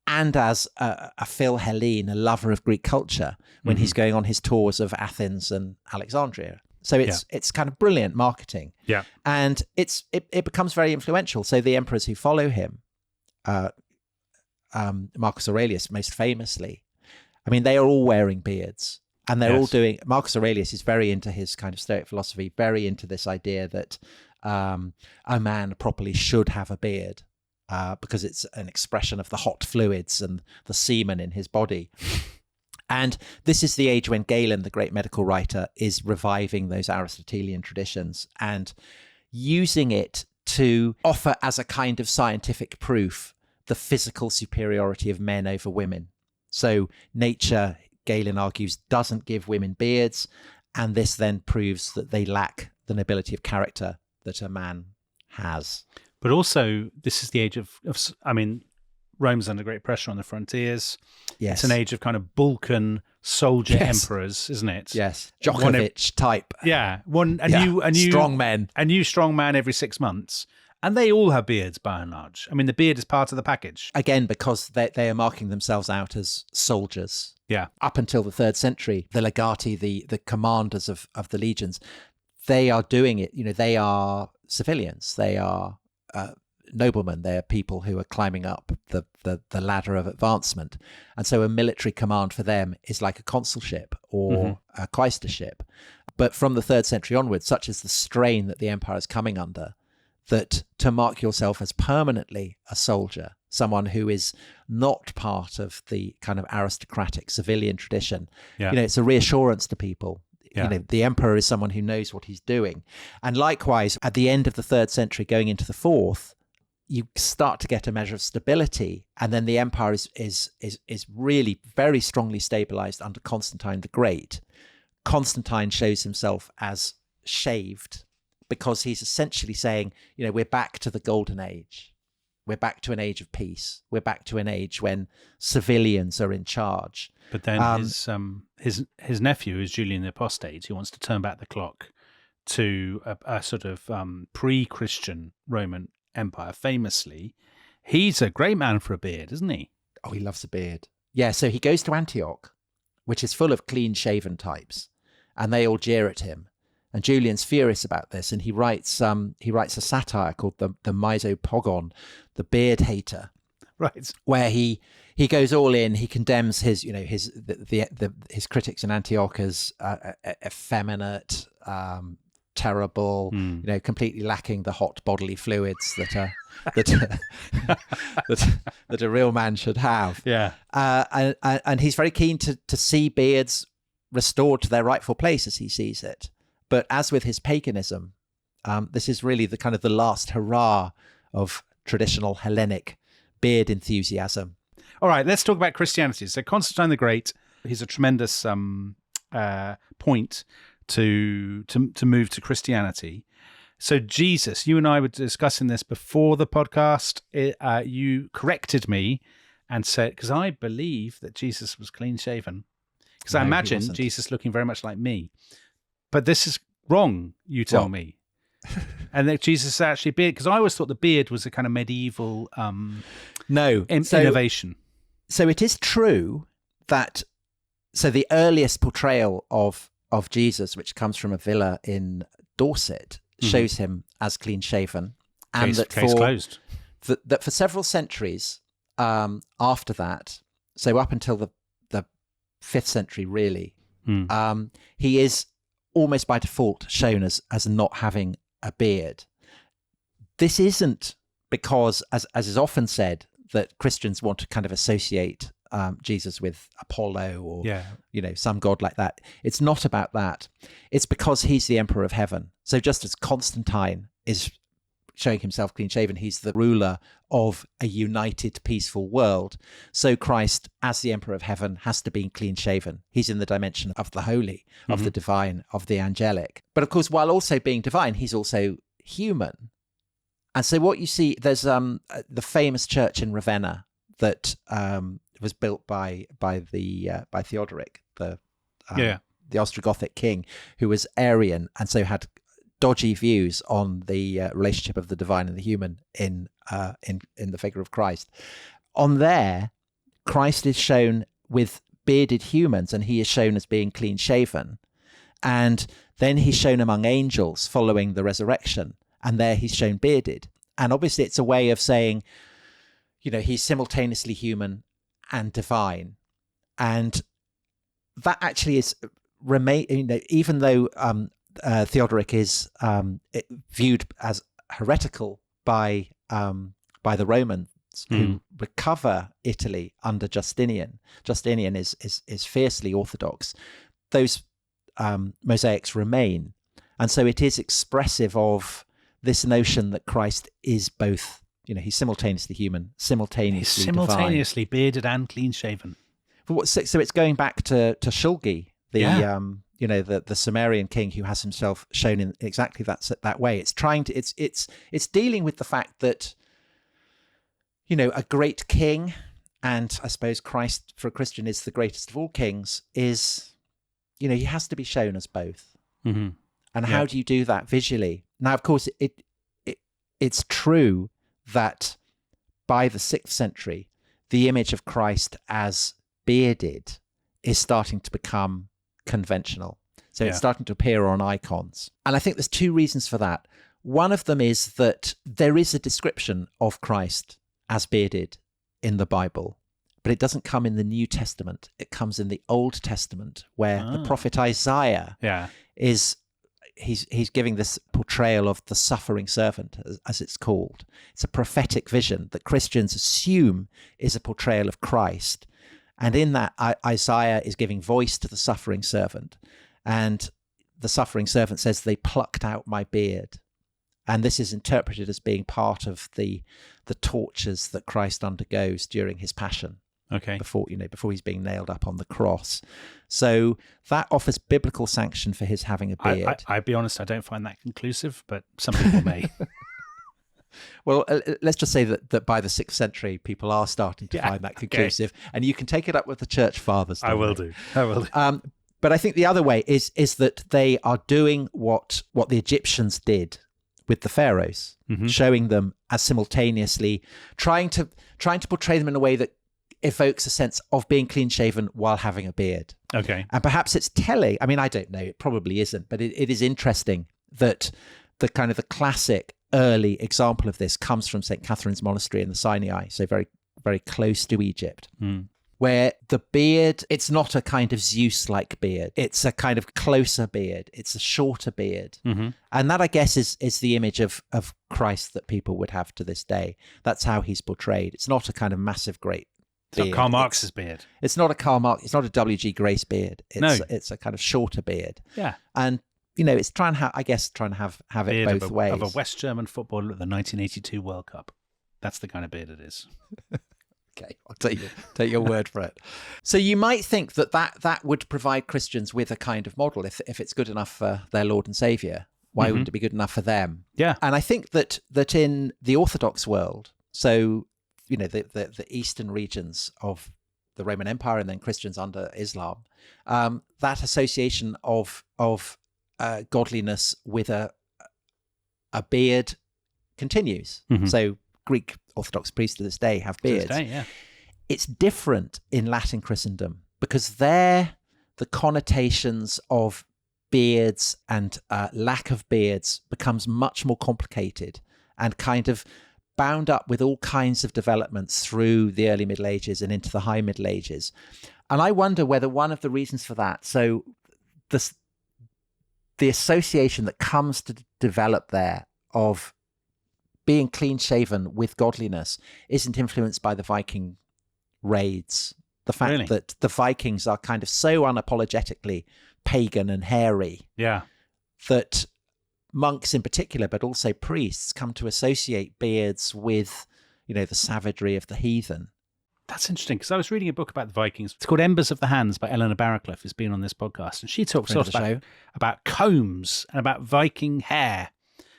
and as a Philhellene, a lover of Greek culture, when he's going on his tours of Athens and Alexandria. So it's kind of brilliant marketing. Yeah. And it becomes very influential. So the emperors who follow him, Marcus Aurelius most famously, I mean, they are all wearing beards. And they're all doing, Marcus Aurelius is very into his kind of Stoic philosophy, very into this idea that a man properly should have a beard because it's an expression of the hot fluids and the semen in his body. And this is the age when Galen, the great medical writer, is reviving those Aristotelian traditions and using it to offer as a kind of scientific proof the physical superiority of men over women. So nature, Galen argues, doesn't give women beards, and this then proves that they lack the nobility of character that a man has. But also, this is the age of I mean, Rome's under great pressure on the frontiers. Yes. It's an age of kind of Balkan soldier emperors, isn't it? Yes. Djokovic type. Yeah. Strong men. A new strong man every 6 months. And they all have beards, by and large. I mean, the beard is part of the package. Again, because they are marking themselves out as soldiers. Yeah. Up until the 3rd century, the legati, the commanders of the legions, they are doing it. They are civilians. They are noblemen. They are people who are climbing up the ladder of advancement. And so a military command for them is like a consulship or a quaestorship. But from the 3rd century onwards, such is the strain that the empire is coming under, that to mark yourself as permanently a soldier, someone who is not part of the kind of aristocratic civilian tradition, it's a reassurance to people. The emperor is someone who knows what he's doing. And likewise, at the end of the 3rd century, going into the 4th, you start to get a measure of stability. And then the empire is really very strongly stabilized under Constantine the Great. Constantine shows himself as shaved because he's essentially saying, we're back to the golden age. We're back to an age of peace. We're back to an age when civilians are in charge. But then his nephew is Julian the Apostate. He wants to turn back the clock to a sort of pre-Christian Roman Empire. Famously, he's a great man for a beard, isn't he? Oh, he loves a beard. Yeah, so he goes to Antioch, which is full of clean-shaven types, and they all jeer at him. And Julian's furious about this, and he writes a satire called the Misopogon, the beard hater, right? Where he goes all in. He condemns his critics in Antioch as effeminate, terrible, completely lacking the hot bodily fluids that a real man should have. Yeah, and he's very keen to see beards restored to their rightful place as he sees it. But as with his paganism, this is really the kind of the last hurrah of traditional Hellenic beard enthusiasm. All right, let's talk about Christianity. So Constantine the Great, he's a tremendous point to move to Christianity. So Jesus, you and I were discussing this before the podcast. You corrected me and said, because I believe that Jesus was clean shaven, because I imagine Jesus looking very much like me. But this is wrong, you tell me. And that Jesus is actually beard, because I always thought the beard was a kind of medieval innovation. So it is true that the earliest portrayal of Jesus, which comes from a villa in Dorset, shows him as clean shaven, and case closed. That for several centuries after that, so up until the 5th century, really, he is almost by default shown as not having a beard. This isn't because, as is often said, that Christians want to kind of associate Jesus with Apollo or some god like that. It's not about that. It's because he's the emperor of heaven. So just as Constantine is showing himself clean shaven, he's the ruler of a united, peaceful world. So Christ, as the emperor of heaven, has to be clean shaven. He's in the dimension of the holy, of the divine, of the angelic. But of course, while also being divine, he's also human. And so what you see, there's the famous church in Ravenna that was built by Theodoric, the Ostrogothic king, who was Arian, and so had dodgy views on the relationship of the divine and the human in the figure of Christ. On there, Christ is shown with bearded humans, and he is shown as being clean shaven. And then he's shown among angels following the resurrection, and there he's shown bearded. And obviously it's a way of saying, he's simultaneously human and divine. And that actually is even though Theodoric is viewed as heretical by the Romans who recover Italy under Justinian. Justinian is fiercely orthodox. Those mosaics remain, and so it is expressive of this notion that Christ is both. He's simultaneously human, simultaneously simultaneously divine. Bearded and clean shaven. So it's going back to Shulgi, the Sumerian king who has himself shown in exactly that way. It's trying to it's dealing with the fact that a great king, and I suppose Christ for a Christian is the greatest of all kings, is he has to be shown as both. Mm-hmm. And how do you do that visually? Now, of course, it's true that by the 6th century, the image of Christ as bearded is starting to become conventional. So it's starting to appear on icons. And I think there's 2 reasons for that. One of them is that there is a description of Christ as bearded in the Bible, but it doesn't come in the New Testament. It comes in the Old Testament, where the prophet Isaiah he's giving this portrayal of the suffering servant, as it's called. It's a prophetic vision that Christians assume is a portrayal of Christ. And in that, Isaiah is giving voice to the suffering servant. And the suffering servant says, "They plucked out my beard." And this is interpreted as being part of the tortures that Christ undergoes during his passion. Okay. before he's being nailed up on the cross. So that offers biblical sanction for his having a beard. I'd be honest, I don't find that conclusive, but some people may. Well, let's just say that by the 6th century, people are starting to find that conclusive, and you can take it up with the church fathers. I will do. But I think the other way is that they are doing what the Egyptians did with the pharaohs, showing them as simultaneously trying to portray them in a way that evokes a sense of being clean shaven while having a beard. Okay. And perhaps it's telling. I mean, I don't know. It probably isn't, but it is interesting that the classic early example of this comes from St. Catherine's Monastery in the Sinai, so very, very close to Egypt, where the beard, it's not a kind of Zeus-like beard. It's a kind of closer beard. It's a shorter beard. And that, I guess, is the image of Christ that people would have to this day. That's how he's portrayed. It's not a kind of massiff great beard. It's not Karl Marx's beard. It's not a Karl Marx. It's not a W.G. Grace beard. It's a kind of shorter beard. Yeah. And it's trying to have it Beard both ways. Of a West German footballer at the 1982 World Cup. That's the kind of beard it is. Okay, I'll take your word for it. So you might think that would provide Christians with a kind of model. If it's good enough for their Lord and Saviour, why wouldn't it be good enough for them? Yeah. And I think that in the Orthodox world, so the eastern regions of the Roman Empire and then Christians under Islam, that association of godliness with a beard continues. So Greek Orthodox priests to this day have beards. It's different in Latin Christendom because there the connotations of beards and lack of beards becomes much more complicated and kind of bound up with all kinds of developments through the early Middle Ages and into the High Middle Ages. And I wonder whether one of the reasons for that, so the association that comes to develop there of being clean shaven with godliness isn't influenced by the Viking raids. The fact that the Vikings are kind of so unapologetically pagan and hairy that monks in particular, but also priests, come to associate beards with, the savagery of the heathen. That's interesting, because I was reading a book about the Vikings. It's called Embers of the Hands by Eleanor Barraclough, who's been on this podcast. And she talks about combs and about Viking hair.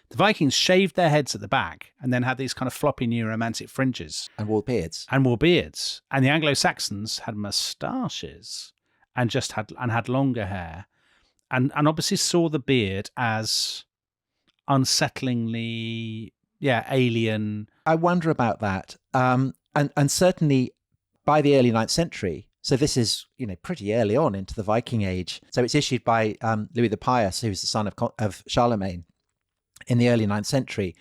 The Vikings shaved their heads at the back and then had these kind of floppy neoromantic fringes. And wore beards. And the Anglo-Saxons had moustaches and had longer hair. And obviously saw the beard as unsettlingly, alien. I wonder about that. And certainly by the early 9th century, so this is, pretty early on into the Viking Age. So it's issued by Louis the Pious, who's the son of Charlemagne, in the early 9th century,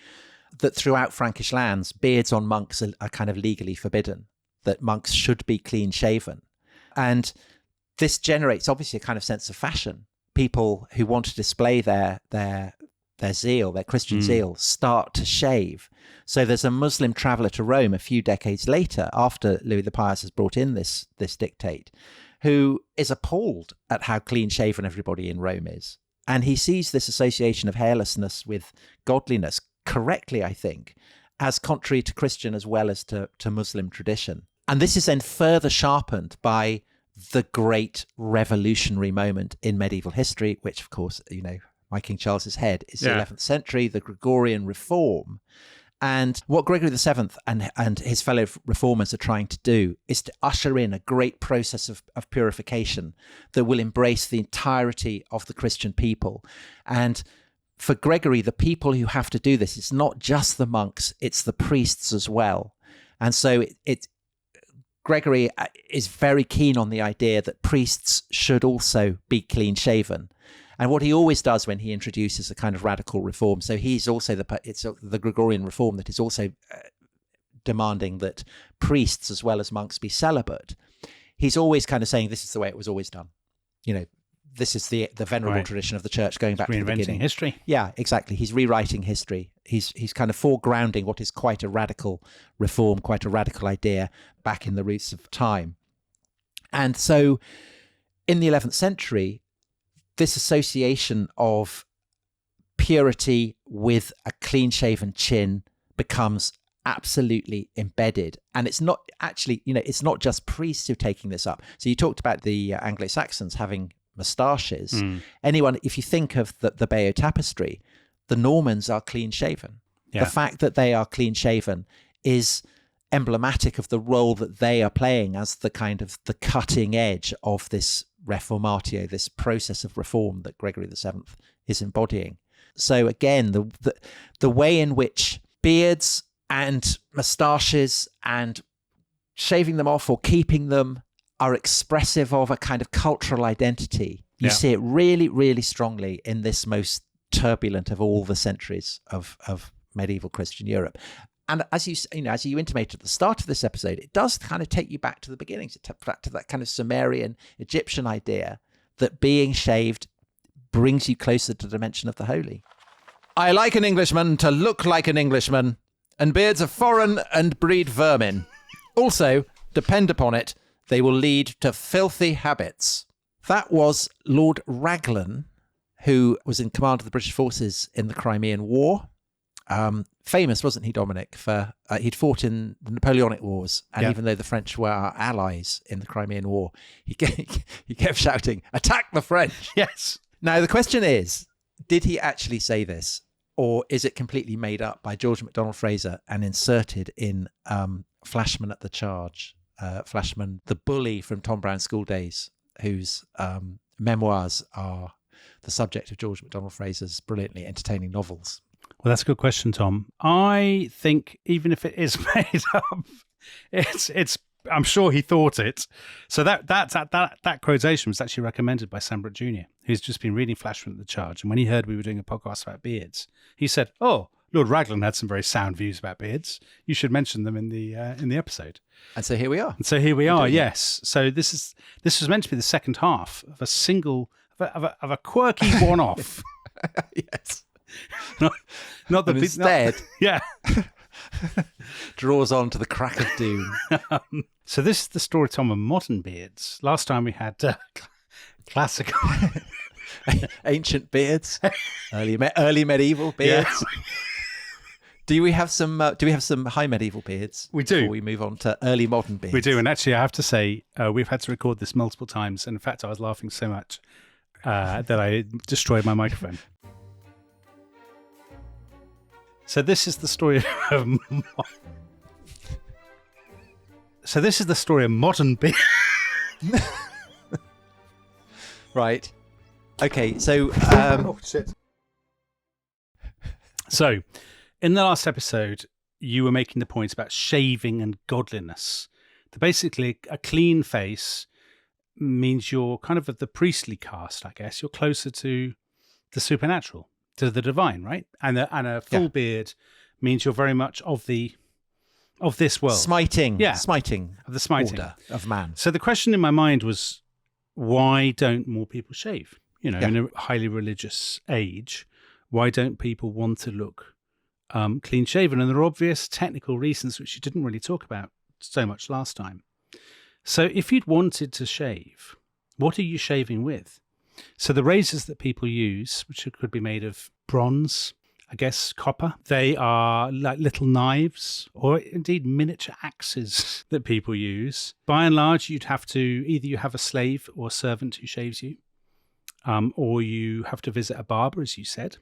that throughout Frankish lands, beards on monks are kind of legally forbidden, that monks should be clean shaven. And this generates obviously a kind of sense of fashion. People who want to display their zeal, their Christian zeal, start to shave. So there's a Muslim traveller to Rome a few decades later, after Louis the Pious has brought in this dictate, who is appalled at how clean shaven everybody in Rome is. And he sees this association of hairlessness with godliness, correctly, I think, as contrary to Christian as well as to Muslim tradition. And this is then further sharpened by the great revolutionary moment in medieval history, which, of course, my King Charles's head is the 11th century, the Gregorian reform. And what Gregory VII and his fellow reformers are trying to do is to usher in a great process of purification that will embrace the entirety of the Christian people. And for Gregory, the people who have to do this, it's not just the monks, it's the priests as well. And so Gregory is very keen on the idea that priests should also be clean shaven. And what he always does when he introduces a kind of radical reform, so he's also it's the Gregorian reform that is also demanding that priests as well as monks be celibate. He's always kind of saying this is the way it was always done. This is the venerable tradition of the church going back to the beginning. Reinventing history. Yeah, exactly. He's rewriting history. He's kind of foregrounding what is quite a radical reform, quite a radical idea back in the roots of time. And so in the 11th century, this association of purity with a clean-shaven chin becomes absolutely embedded. And it's not actually, it's not just priests who are taking this up. So you talked about the Anglo-Saxons having moustaches. Anyone, if you think of the Bayeux Tapestry, the Normans are clean shaven. The fact that they are clean shaven is emblematic of the role that they are playing as the kind of the cutting edge of this reformatio, this process of reform that Gregory VII is embodying. So again, the way in which beards and moustaches and shaving them off or keeping them are expressive of a kind of cultural identity. You see it really, really strongly in this most turbulent of all the centuries of medieval Christian Europe. And as you intimated at the start of this episode, it does kind of take you back to the beginnings, back to that kind of Sumerian Egyptian idea that being shaved brings you closer to the dimension of the holy. I like an Englishman to look like an Englishman, and beards are foreign and breed vermin. Also, depend upon it, they will lead to filthy habits. That was Lord Raglan, who was in command of the British forces in the Crimean War. Famous, wasn't he, Dominic, for he'd fought in the Napoleonic Wars, and even though the French were our allies in the Crimean War, he kept shouting, "Attack the French!" Yes. Now, the question is, did he actually say this, or is it completely made up by George MacDonald Fraser and inserted in Flashman at the Charge? Flashman, the bully from Tom Brown's School Days, whose memoirs are the subject of George MacDonald Fraser's brilliantly entertaining novels. Well, that's a good question, Tom. I think even if it is made up, it's. I'm sure he thought it. So that quotation was actually recommended by Sambrook Jr., who's just been reading Flashman at the Charge, and when he heard we were doing a podcast about beards, he said, "Oh, Lord Raglan had some very sound views about beards. You should mention them in the episode." And so here we are. Yes. So this was meant to be the second half of a single of a quirky one-off. Yes. Not the instead. Yeah. Draws on to the crack of doom. So this is the story, Tom, of modern beards. Last time we had classical, ancient beards, early medieval beards. Yeah. Do we have some high medieval beards? We do. Before we move on to early modern beards. We do, and actually, I have to say, we've had to record this multiple times, and in fact, I was laughing so much that I destroyed my microphone. So this is the story of. So this is the story of modern beard. Right. Okay. So. Oh shit. So, in the last episode, you were making the point about shaving and godliness. That basically, a clean face means you're kind of the priestly caste, I guess. You're closer to the supernatural, to the divine, right? And a full beard means you're very much of this world. Smiting of the smiting order of man. So the question in my mind was, why don't more people shave? In a highly religious age, why don't people want to look clean shaven? And there are obvious technical reasons which you didn't really talk about so much last time. So if you'd wanted to shave, what are you shaving with? So the razors that people use, which could be made of bronze, I guess copper, they are like little knives or indeed miniature axes that people use. By and large, you'd have to, either you have a slave or a servant who shaves you, or you have to visit a barber, as you said.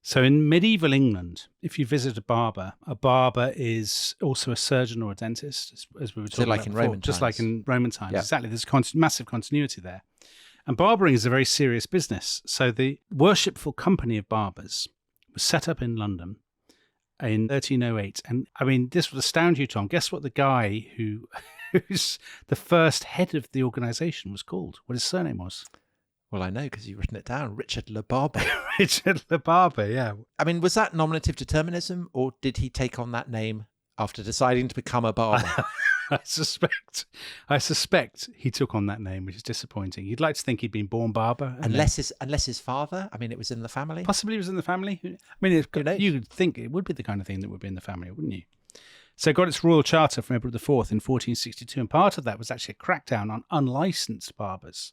So in medieval England, if you visit a barber is also a surgeon or a dentist, as we were talking about before, just like in Roman times. Yeah. Exactly, there's massive continuity there. And barbering is a very serious business. So the Worshipful Company of Barbers was set up in London in 1308. And I mean, this would astound you, Tom. Guess what the guy who's the first head of the organisation was called? What his surname was? Well, I know because you've written it down. Richard Le Barber. Richard Le Barber, yeah. I mean, was that nominative determinism, or did he take on that name after deciding to become a barber? I suspect he took on that name, which is disappointing. You'd like to think he'd been born barber. Unless his father, I mean, it was in the family. Possibly it was in the family. I mean, you'd think it would be the kind of thing that would be in the family, wouldn't you? So it got its royal charter from Edward IV in 1462, and part of that was actually a crackdown on unlicensed barbers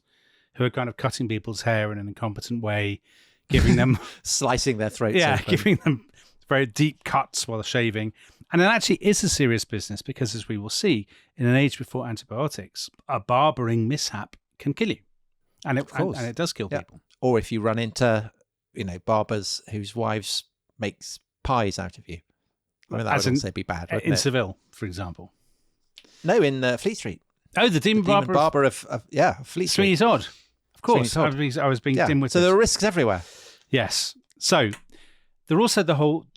who are kind of cutting people's hair in an incompetent way, giving them... slicing their throats open. Giving them very deep cuts while they're shaving, And it actually is a serious business because, as we will see, in an age before antibiotics, a barbering mishap can kill you. And it does kill people. Or if you run into, barbers whose wives makes pies out of you. I mean, that would also be bad, wouldn't in it? Seville, for example. No, in Fleet Street. Oh, the demon barber of Fleet Street. Sweeney Todd. Of course. I was being dim with So there are risks everywhere. Yes. So there are also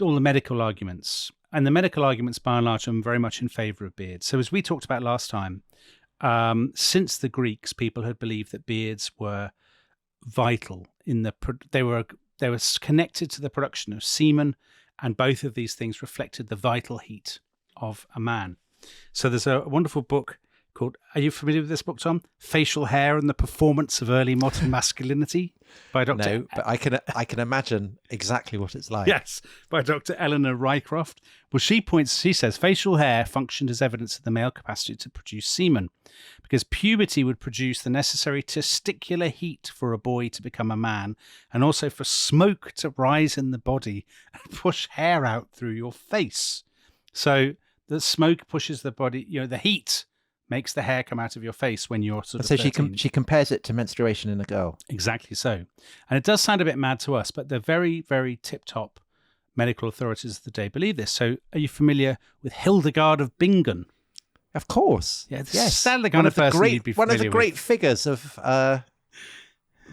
all the medical arguments. And the medical arguments, by and large, are very much in favour of beards. So as we talked about last time, since the Greeks, people had believed that beards were vital they were connected to the production of semen, and both of these things reflected the vital heat of a man. So there's a wonderful book called, are you familiar with this book, Tom? Facial Hair and the Performance of Early Modern Masculinity by Dr. No, but I can imagine exactly what it's like. Yes, by Dr. Eleanor Rycroft. Well, she says facial hair functioned as evidence of the male capacity to produce semen because puberty would produce the necessary testicular heat for a boy to become a man, and also for smoke to rise in the body and push hair out through your face. So the smoke pushes the body, the heat makes the hair come out of your face when you're sort of 13. She compares it to menstruation in a girl. Exactly so. And it does sound a bit mad to us, but the very, very tip-top medical authorities of the day believe this. So are you familiar with Hildegard of Bingen? Of course. Yeah, this is the kind of person you'd be familiar with. One of the great figures of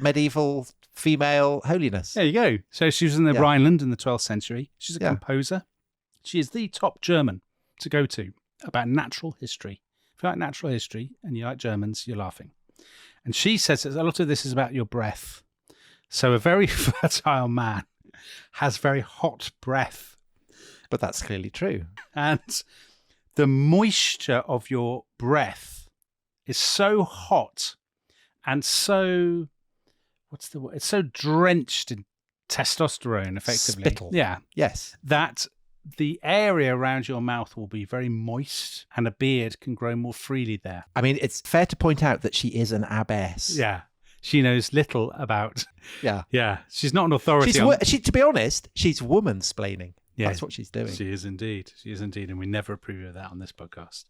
medieval female holiness. There you go. So she was in the Rhineland in the 12th century. She's a composer. She is the top German to go to about natural history. If you like natural history and you like Germans, you're laughing. And she says that a lot of this is about your breath. So a very fertile man has very hot breath. But that's clearly true. And the moisture of your breath is so hot and so, what's the word? It's so drenched in testosterone, effectively. Spittle. Yeah. Yes. That the area around your mouth will be very moist and a beard can grow more freely there. I mean, it's fair to point out that she is an abbess. Yeah. She knows little about... Yeah. Yeah. She's not an authority to be honest, she's woman-splaining. Yeah, that's what she's doing. She is indeed. She is indeed. And we never approve of that on this podcast.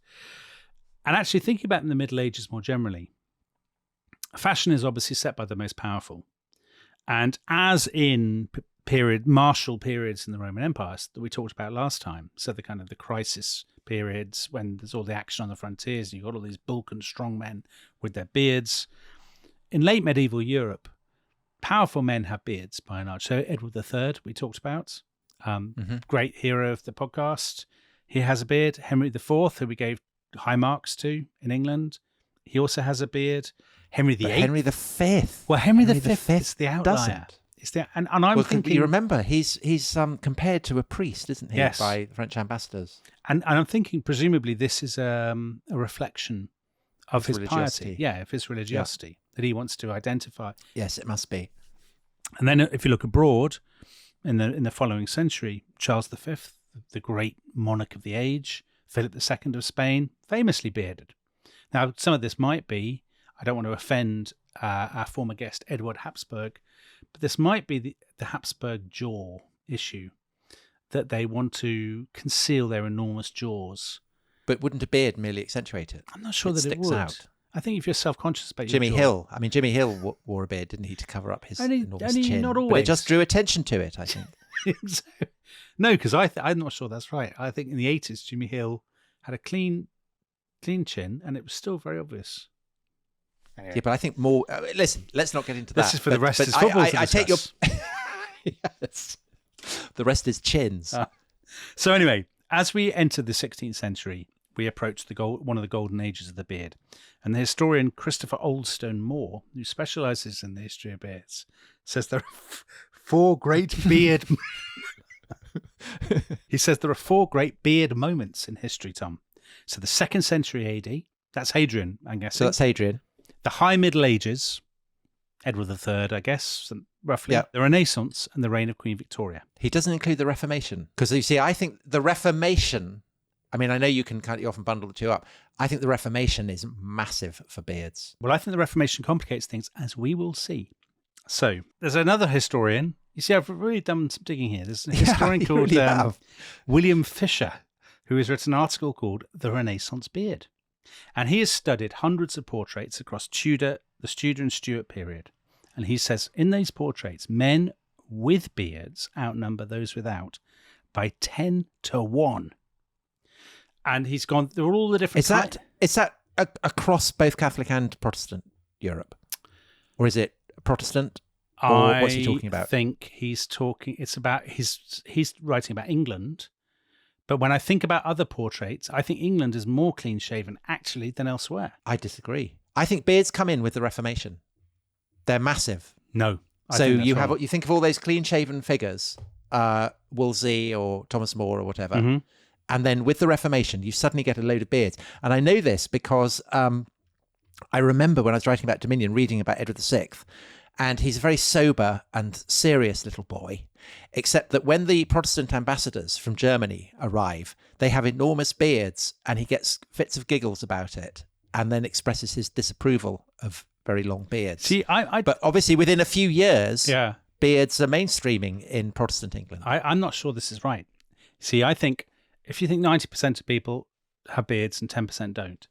And actually, thinking about in the Middle Ages more generally, fashion is obviously set by the most powerful. And as in martial periods in the Roman Empire that we talked about last time, so the kind of the crisis periods when there's all the action on the frontiers and you've got all these bulk-and strong men with their beards. In late medieval Europe, powerful men have beards by and large. So Edward III, we talked about, great hero of the podcast. He has a beard. Henry IV, who we gave high marks to in England, he also has a beard. Henry VIII. Henry V. Well, Henry V is the outlier. Doesn't. And I'm thinking. You remember, he's compared to a priest, isn't he? Yes. By the French ambassadors. And I'm thinking, presumably, this is a reflection of his piety. Yeah, of his religiosity that he wants to identify. Yes, it must be. And then, if you look abroad, in the following century, Charles V, the great monarch of the age, Philip II of Spain, famously bearded. Now, some of this might be, I don't want to offend our former guest Edward Habsburg, but this might be the Habsburg jaw issue, that they want to conceal their enormous jaws. But wouldn't a beard merely accentuate it? I'm not sure that it would. Out. I think if you're self-conscious about Jimmy your Hill. I mean, Jimmy Hill wore a beard, didn't he, to cover up his enormous chin? Not always. But it just drew attention to it, I think. No, because I'm not sure that's right. I think in the 80s, Jimmy Hill had a clean chin, and it was still very obvious. Anyway. Yeah, but I think more. Listen, let's not get into that. This is for the rest is football. I take your. Yes. The rest is chins. So anyway, as we enter the 16th century, we approach one of the golden ages of the beard, and the historian Christopher Oldstone Moore, who specialises in the history of beards, says there are four great beard. He says there are four great beard moments in history, Tom. So the 2nd century AD, that's Hadrian, I'm guessing. So that's Hadrian. The High Middle Ages, Edward III, I guess, roughly. Yeah. The Renaissance and the reign of Queen Victoria. He doesn't include the Reformation. Because you see, I think the Reformation, I mean, I know you often bundle the two up. I think the Reformation is massive for beards. Well, I think the Reformation complicates things, as we will see. So there's another historian. You see, I've really done some digging here. There's a historian called William Fisher, who has written an article called The Renaissance Beard. And he has studied hundreds of portraits across the Tudor and Stuart period. And he says in these portraits, men with beards outnumber those without by 10 to 1. And he's gone through all the different... Is that across both Catholic and Protestant Europe? Or is it Protestant? Or what's he talking about? I think he's writing about England. But when I think about other portraits, I think England is more clean-shaven actually than elsewhere. I disagree. I think beards come in with the Reformation. They're massive. No. So you think of all those clean-shaven figures, Wolsey or Thomas More or whatever, mm-hmm. and then with the Reformation, you suddenly get a load of beards. And I know this because I remember when I was writing about Dominion, reading about Edward VI, and he's a very sober and serious little boy, except that when the Protestant ambassadors from Germany arrive, they have enormous beards, and he gets fits of giggles about it, and then expresses his disapproval of very long beards. See, but obviously within a few years, yeah, beards are mainstreaming in Protestant England. I'm not sure this is right. See, I think if you think 90% of people have beards and 10% don't,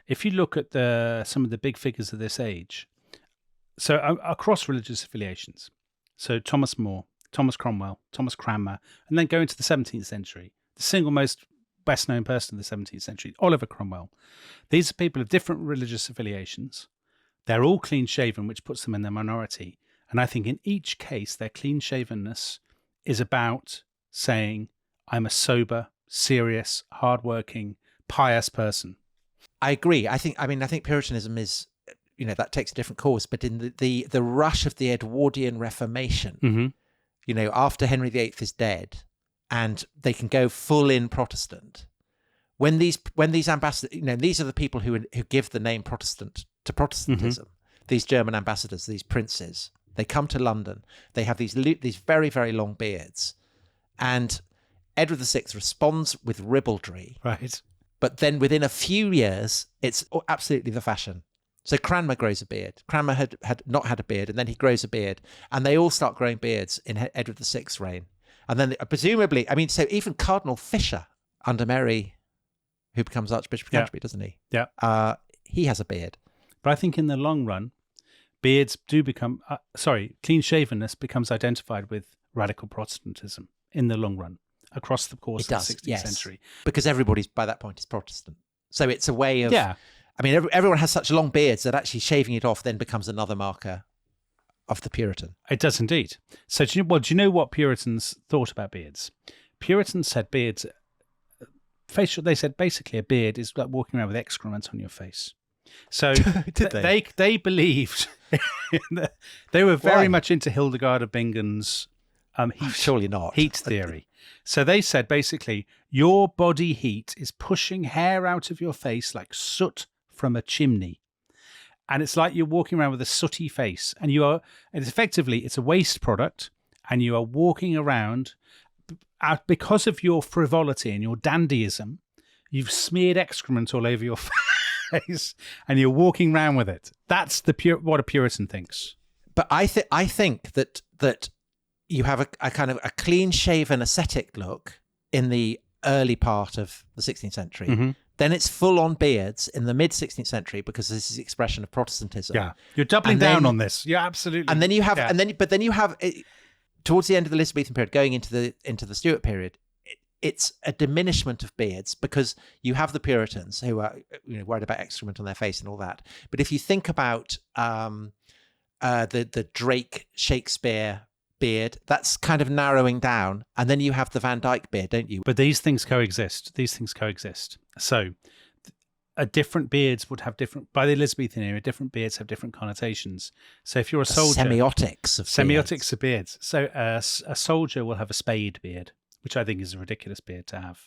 if you look at some of the big figures of this age, so across religious affiliations, so Thomas More, Thomas Cromwell, Thomas Cranmer, and then go into the 17th century, the single most best-known person of the 17th century, Oliver Cromwell. These are people of different religious affiliations. They're all clean-shaven, which puts them in the minority. And I think in each case, their clean-shavenness is about saying, I'm a sober, serious, hardworking, pious person. I agree. I think Puritanism is, that takes a different course. But in the rush of the Edwardian Reformation, mm-hmm. After Henry VIII is dead, and they can go full in Protestant. When these ambassadors, these are the people who give the name Protestant to Protestantism. Mm-hmm. These German ambassadors, these princes, they come to London. They have these very, very long beards, and Edward VI responds with ribaldry. Right. But then within a few years, it's absolutely the fashion. So Cranmer grows a beard. Cranmer had not had a beard, and then he grows a beard, and they all start growing beards in Edward VI's reign. And then presumably, so even Cardinal Fisher under Mary, who becomes Archbishop of Canterbury, doesn't he? Yeah. He has a beard. But I think in the long run, beards do become, clean-shavenness becomes identified with radical Protestantism in the long run across the course of the 16th century. Because everybody's, by that point, is Protestant. So it's a way of... Yeah. Everyone has such long beards that actually shaving it off then becomes another marker of the Puritan. It does indeed. So do you know what Puritans thought about beards? Puritans said beards... They said basically a beard is like walking around with excrement on your face. So they believed they were very much into Hildegard of Bingen's surely not heat theory. So they said basically your body heat is pushing hair out of your face like soot from a chimney, and it's like you're walking around with a sooty face, and it's a waste product, and you are walking around because of your frivolity and your dandyism. You've smeared excrement all over your face, and you're walking around with it. That's what a Puritan thinks. But I think that you have a kind of a clean-shaven ascetic look in the early part of the 16th century. Mm-hmm. Then it's full-on beards in the mid-16th century because this is the expression of Protestantism. Yeah, you're doubling down on this. You're absolutely. And then you have, then you have towards the end of the Elizabethan period, going into the Stuart period, it's a diminishment of beards because you have the Puritans who are worried about excrement on their face and all that. But if you think about the Drake Shakespeare beard, that's kind of narrowing down, and then you have the Van Dyke beard, don't you? But these things coexist. So different beards would have different, by the Elizabethan era, different beards have different connotations. So if you're a soldier, semiotics of beards. So a soldier will have a spade beard, which I think is a ridiculous beard to have.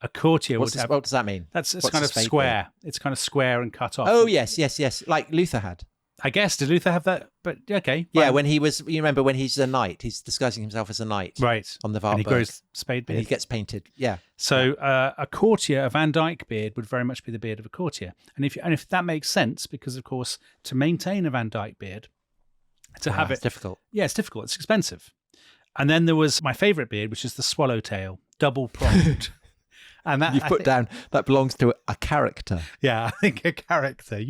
A courtier what does that mean? It's kind of square. Beard? It's kind of square and cut off. Oh yes, like Luther had. I guess, did Luther have that? But okay. Yeah, when he was, you remember when he's a knight, he's disguising himself as a knight. Right. On the Warburg. And he grows spade beard. And he gets painted, yeah. So a courtier, a Van Dyke beard would very much be the beard of a courtier. And if that makes sense, because of course, to maintain a Van Dyke beard, it's difficult. Yeah, it's difficult. It's expensive. And then there was my favourite beard, which is the swallowtail, double-pronged. And that You've put down that belongs to a character. Yeah, I think a character.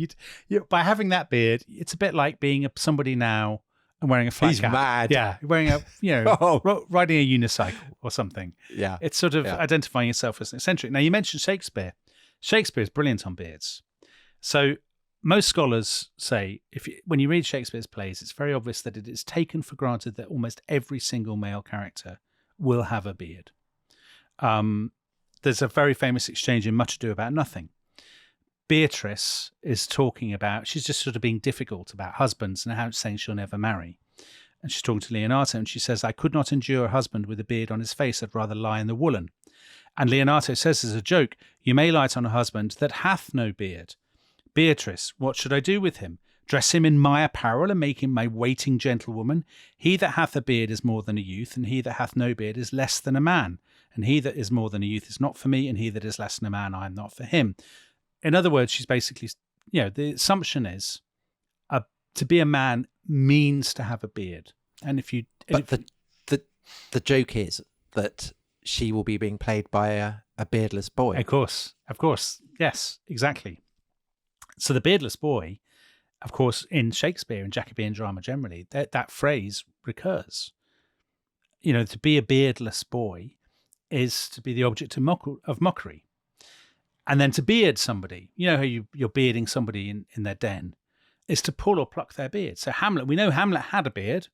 By having that beard, it's a bit like being somebody now and wearing a flat He's cap. mad. Yeah, wearing riding a unicycle or something. Yeah. It's sort of identifying yourself as an eccentric. Now, you mentioned Shakespeare. Shakespeare is brilliant on beards. So most scholars say when you read Shakespeare's plays, it's very obvious that it is taken for granted that almost every single male character will have a beard. There's a very famous exchange in Much Ado About Nothing. Beatrice is talking about, she's just sort of being difficult about husbands and how it's saying she'll never marry. And she's talking to Leonato and she says, I could not endure a husband with a beard on his face. I'd rather lie in the woolen. And Leonato says as a joke, you may light on a husband that hath no beard. Beatrice, what should I do with him? Dress him in my apparel and make him my waiting gentlewoman? He that hath a beard is more than a youth, and he that hath no beard is less than a man. And he that is more than a youth is not for me, and he that is less than a man, I am not for him. In other words, she's basically, the assumption is to be a man means to have a beard. And the joke is that she will be being played by a beardless boy. Of course. Yes, exactly. So the beardless boy, of course, in Shakespeare and Jacobean drama generally, that phrase recurs. To be a beardless boy is to be the object of mockery. And then to beard somebody, how you're bearding somebody in their den, is to pull or pluck their beard. So we know Hamlet had a beard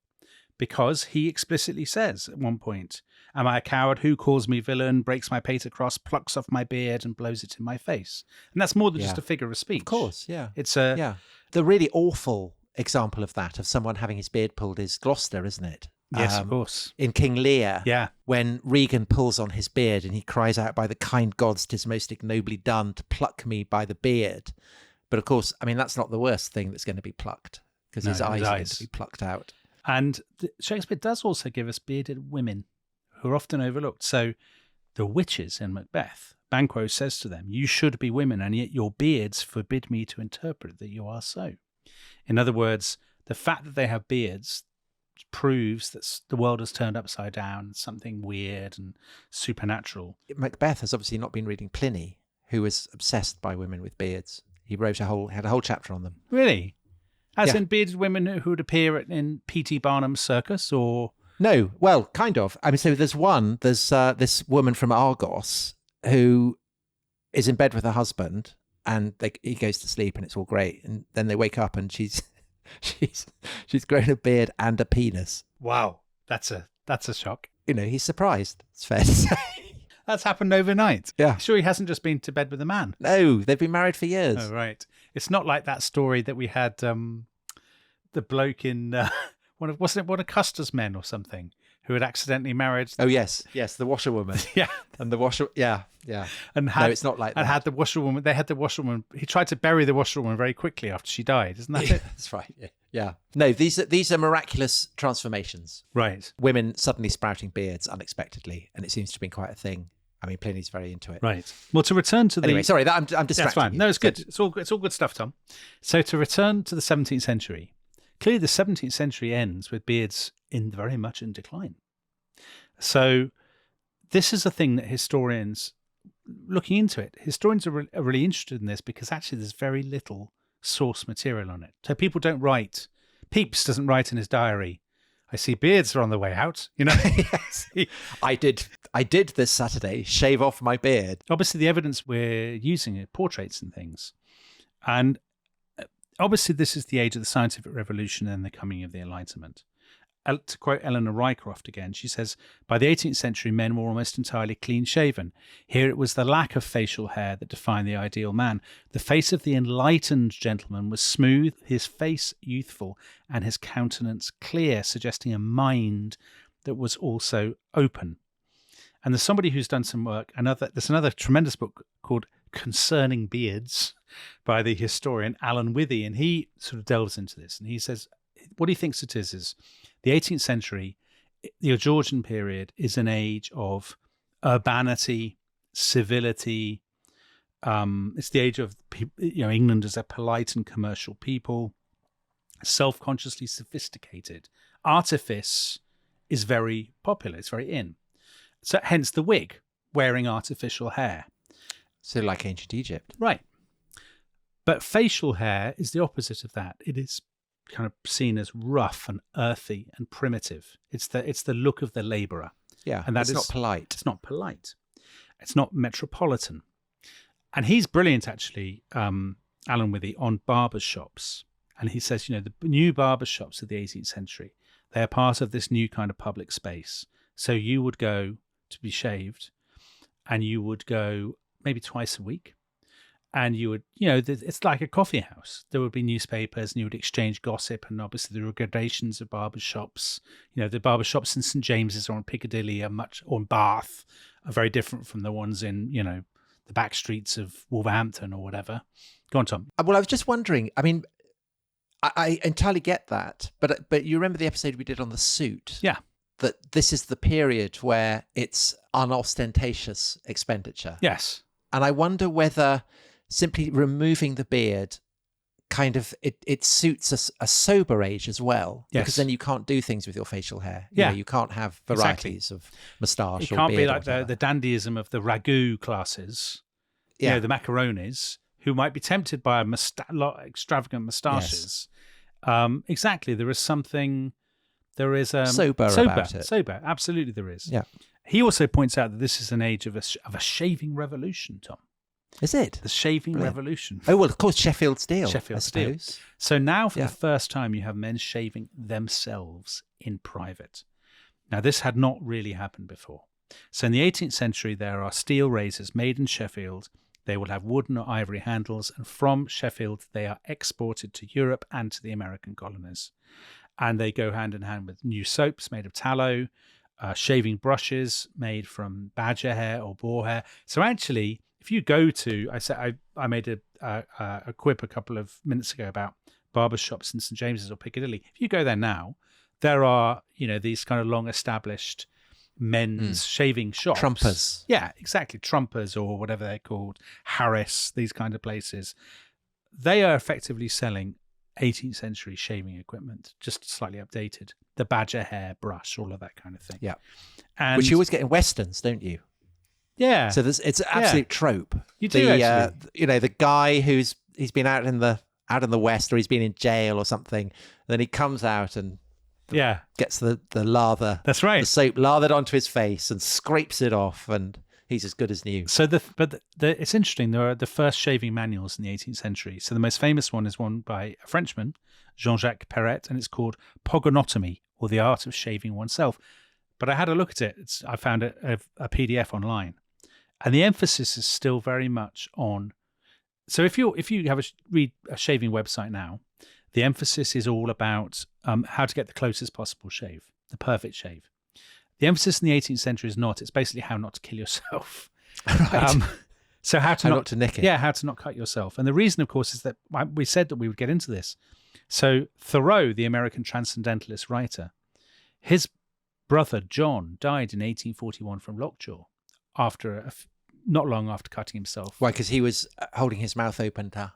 because he explicitly says at one point, am I a coward? Who calls me villain, breaks my pater cross, plucks off my beard and blows it in my face? And that's more than just a figure of speech. Of course, yeah. It's the really awful example of that, of someone having his beard pulled, is Gloucester, isn't it? Yes, of course. In King Lear, yeah, when Regan pulls on his beard and he cries out, by the kind gods, 'tis most ignobly done to pluck me by the beard. But of course, that's not the worst thing that's going to be plucked, because his eyes are going to be plucked out. And Shakespeare does also give us bearded women who are often overlooked. So the witches in Macbeth, Banquo says to them, you should be women, and yet your beards forbid me to interpret that you are so. In other words, the fact that they have beards proves that the world has turned upside down, something weird and supernatural. Macbeth has obviously not been reading Pliny, who was obsessed by women with beards. He had a whole chapter on them. Really? As in bearded women who would appear in P.T. Barnum's circus, or? No, well, kind of. So there's this woman from Argos who is in bed with her husband, and he goes to sleep and it's all great. And then they wake up and she's grown a beard and a penis. Wow. That's a shock. He's surprised, it's fair to say. That's happened overnight. Yeah. Sure, he hasn't just been to bed with a man. No, they've been married for years. Oh, right. It's not like that story that we had, the bloke in one of Custer's men or something, who had accidentally married. Oh yes, the washerwoman. Yeah, and the washer. Yeah. And no, it's not like that. And had the washerwoman. They had the washerwoman. He tried to bury the washerwoman very quickly after she died. Isn't that it? That's right. Yeah. No, these are miraculous transformations. Right. Women suddenly sprouting beards unexpectedly, and it seems to have been quite a thing. Pliny's very into it. Right. Well, to return to anyway, sorry, I'm distracting. That's fine. You. No, it's good. It's all good stuff, Tom. So to return to the 17th century, clearly the 17th century ends with beards very much in decline. So this is a thing that historians, looking into it, historians are really interested in this, because actually there's very little source material on it. So people don't write. Pepys doesn't write in his diary, I see beards are on the way out, Yes. I did this Saturday shave off my beard. Obviously, the evidence we're using are portraits and things. And obviously, this is the age of the scientific revolution and the coming of the Enlightenment. To quote Eleanor Rycroft again, she says, by the 18th century, men were almost entirely clean-shaven. Here it was the lack of facial hair that defined the ideal man. The face of the enlightened gentleman was smooth, his face youthful, and his countenance clear, suggesting a mind that was also open. And there's somebody who's done some work. There's another tremendous book called Concerning Beards by the historian Alan Withy, and he sort of delves into this. And he says what he thinks it is the 18th century, the Georgian period, is an age of urbanity, civility. It's the age of England as a polite and commercial people, self-consciously sophisticated. Artifice is very popular. It's very in. So hence the wig. wearing artificial hair. So like ancient Egypt. Right. But facial hair is the opposite of that. It is kind of seen as rough and earthy and primitive. It's the look of the labourer. Yeah, and it's not polite. It's not polite. It's not metropolitan. And he's brilliant, actually, Alan Withy, on barber shops. And he says, the new barber shops of the 18th century, they're part of this new kind of public space. So you would go to be shaved, and you would go maybe twice a week. And you would, it's like a coffee house. There would be newspapers, and you would exchange gossip. And obviously, there were gradations of barber shops. The barber shops in St James's or in Piccadilly or in Bath are very different from the ones in, the back streets of Wolverhampton or whatever. Go on, Tom. Well, I was just wondering. I mean, I entirely get that, but you remember the episode we did on the suit? Yeah. That this is the period where it's unostentatious expenditure. Yes. And I wonder whether simply removing the beard kind of it suits a sober age as well. Yes. Because then you can't do things with your facial hair. Yeah. You can't have varieties of moustache It or can't beard be or like the whatever. dandyism of the ragu classes, Yeah. the macaronis, who might be tempted by extravagant moustaches. Yes. Exactly. There is something... There is sober about it. Sober, absolutely there is. Yeah. He also points out that this is an age of a shaving revolution, Tom. Is it? The shaving Brilliant. revolution. Oh, well, of course, Sheffield Steel. Sheffield Steel. Suppose. So now, for the first time, you have men shaving themselves in private. Now, this had not really happened before. So in the 18th century, there are steel razors made in Sheffield. They will have wooden or ivory handles, and from Sheffield, they are exported to Europe and to the American colonies. And they go hand in hand with new soaps made of tallow, shaving brushes made from badger hair or boar hair. So actually, if you go to, I made a quip a couple of minutes ago about barber shops in St James's or Piccadilly. If you go there now, there are these kind of long established men's shaving shops. Trumpers. Yeah, exactly. Trumpers or whatever they're called. Harris, these kind of places. They are effectively selling 18th century shaving equipment, just slightly updated. The badger hair brush, all of that kind of thing. Yeah. And which you always get in Westerns, don't you? Yeah. So it's an absolute trope. You do actually. The guy he's been out in the West, or he's been in jail or something, then he comes out and gets the lather. That's right. The soap lathered onto his face and scrapes it off, and he's as good as new. So it's interesting. There are the first shaving manuals in the 18th century. So the most famous one is one by a Frenchman, Jean-Jacques Perret, and it's called Pogonotomy, or the art of shaving oneself. But I had a look at it. I found a PDF online, and the emphasis is still very much on. So if you read a shaving website now, the emphasis is all about how to get the closest possible shave, the perfect shave. The emphasis in the 18th century is not. It's basically how not to kill yourself. Right. So how not to nick it. Yeah, how to not cut yourself. And the reason, of course, is that we said that we would get into this. So Thoreau, the American transcendentalist writer, his brother John died in 1841 from lockjaw not long after cutting himself. Why? Because he was holding his mouth open to...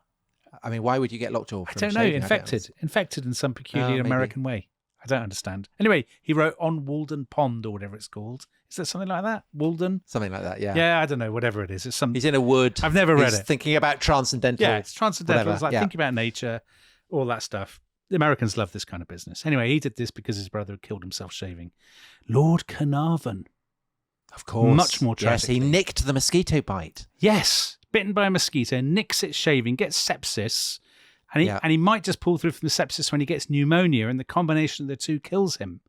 I mean, why would you get lockjaw from I don't know. shaving? Infected in some peculiar American way. I don't understand. Anyway, he wrote On Walden Pond, or whatever it's called. Is that something like that? Walden? Something like that, yeah. Yeah, I don't know. Whatever it is. It's some. He's in a wood. I've never read He's it. Thinking about transcendental. Yeah, it's transcendental. Whatever. It's like thinking about nature, all that stuff. The Americans love this kind of business. Anyway, he did this because his brother killed himself shaving. Lord Carnarvon. Of course. Much more tragically. Yes, he nicked the mosquito bite. Yes. Bitten by a mosquito, nicks it shaving, gets sepsis. And he might just pull through from the sepsis when he gets pneumonia, and the combination of the two kills him.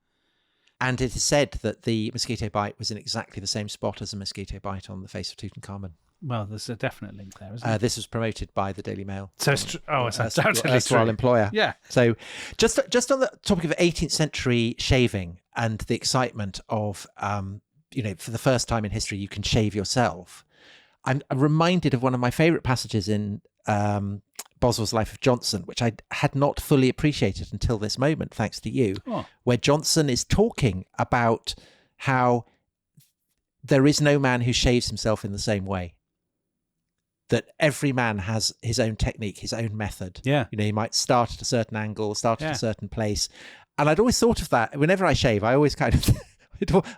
And it is said that the mosquito bite was in exactly the same spot as a mosquito bite on the face of Tutankhamun. Well, there's a definite link there, isn't there? This was promoted by the Daily Mail. So it's undoubtedly true. Our employer. Yeah. So just on the topic of 18th century shaving and the excitement of, for the first time in history, you can shave yourself. I'm reminded of one of my favourite passages in Boswell's Life of Johnson, which I had not fully appreciated until this moment, thanks to you, where Johnson is talking about how there is no man who shaves himself in the same way. That every man has his own technique, his own method. Yeah. He might start at a certain angle, start at a certain place. And I'd always thought of that. Whenever I shave, I always kind of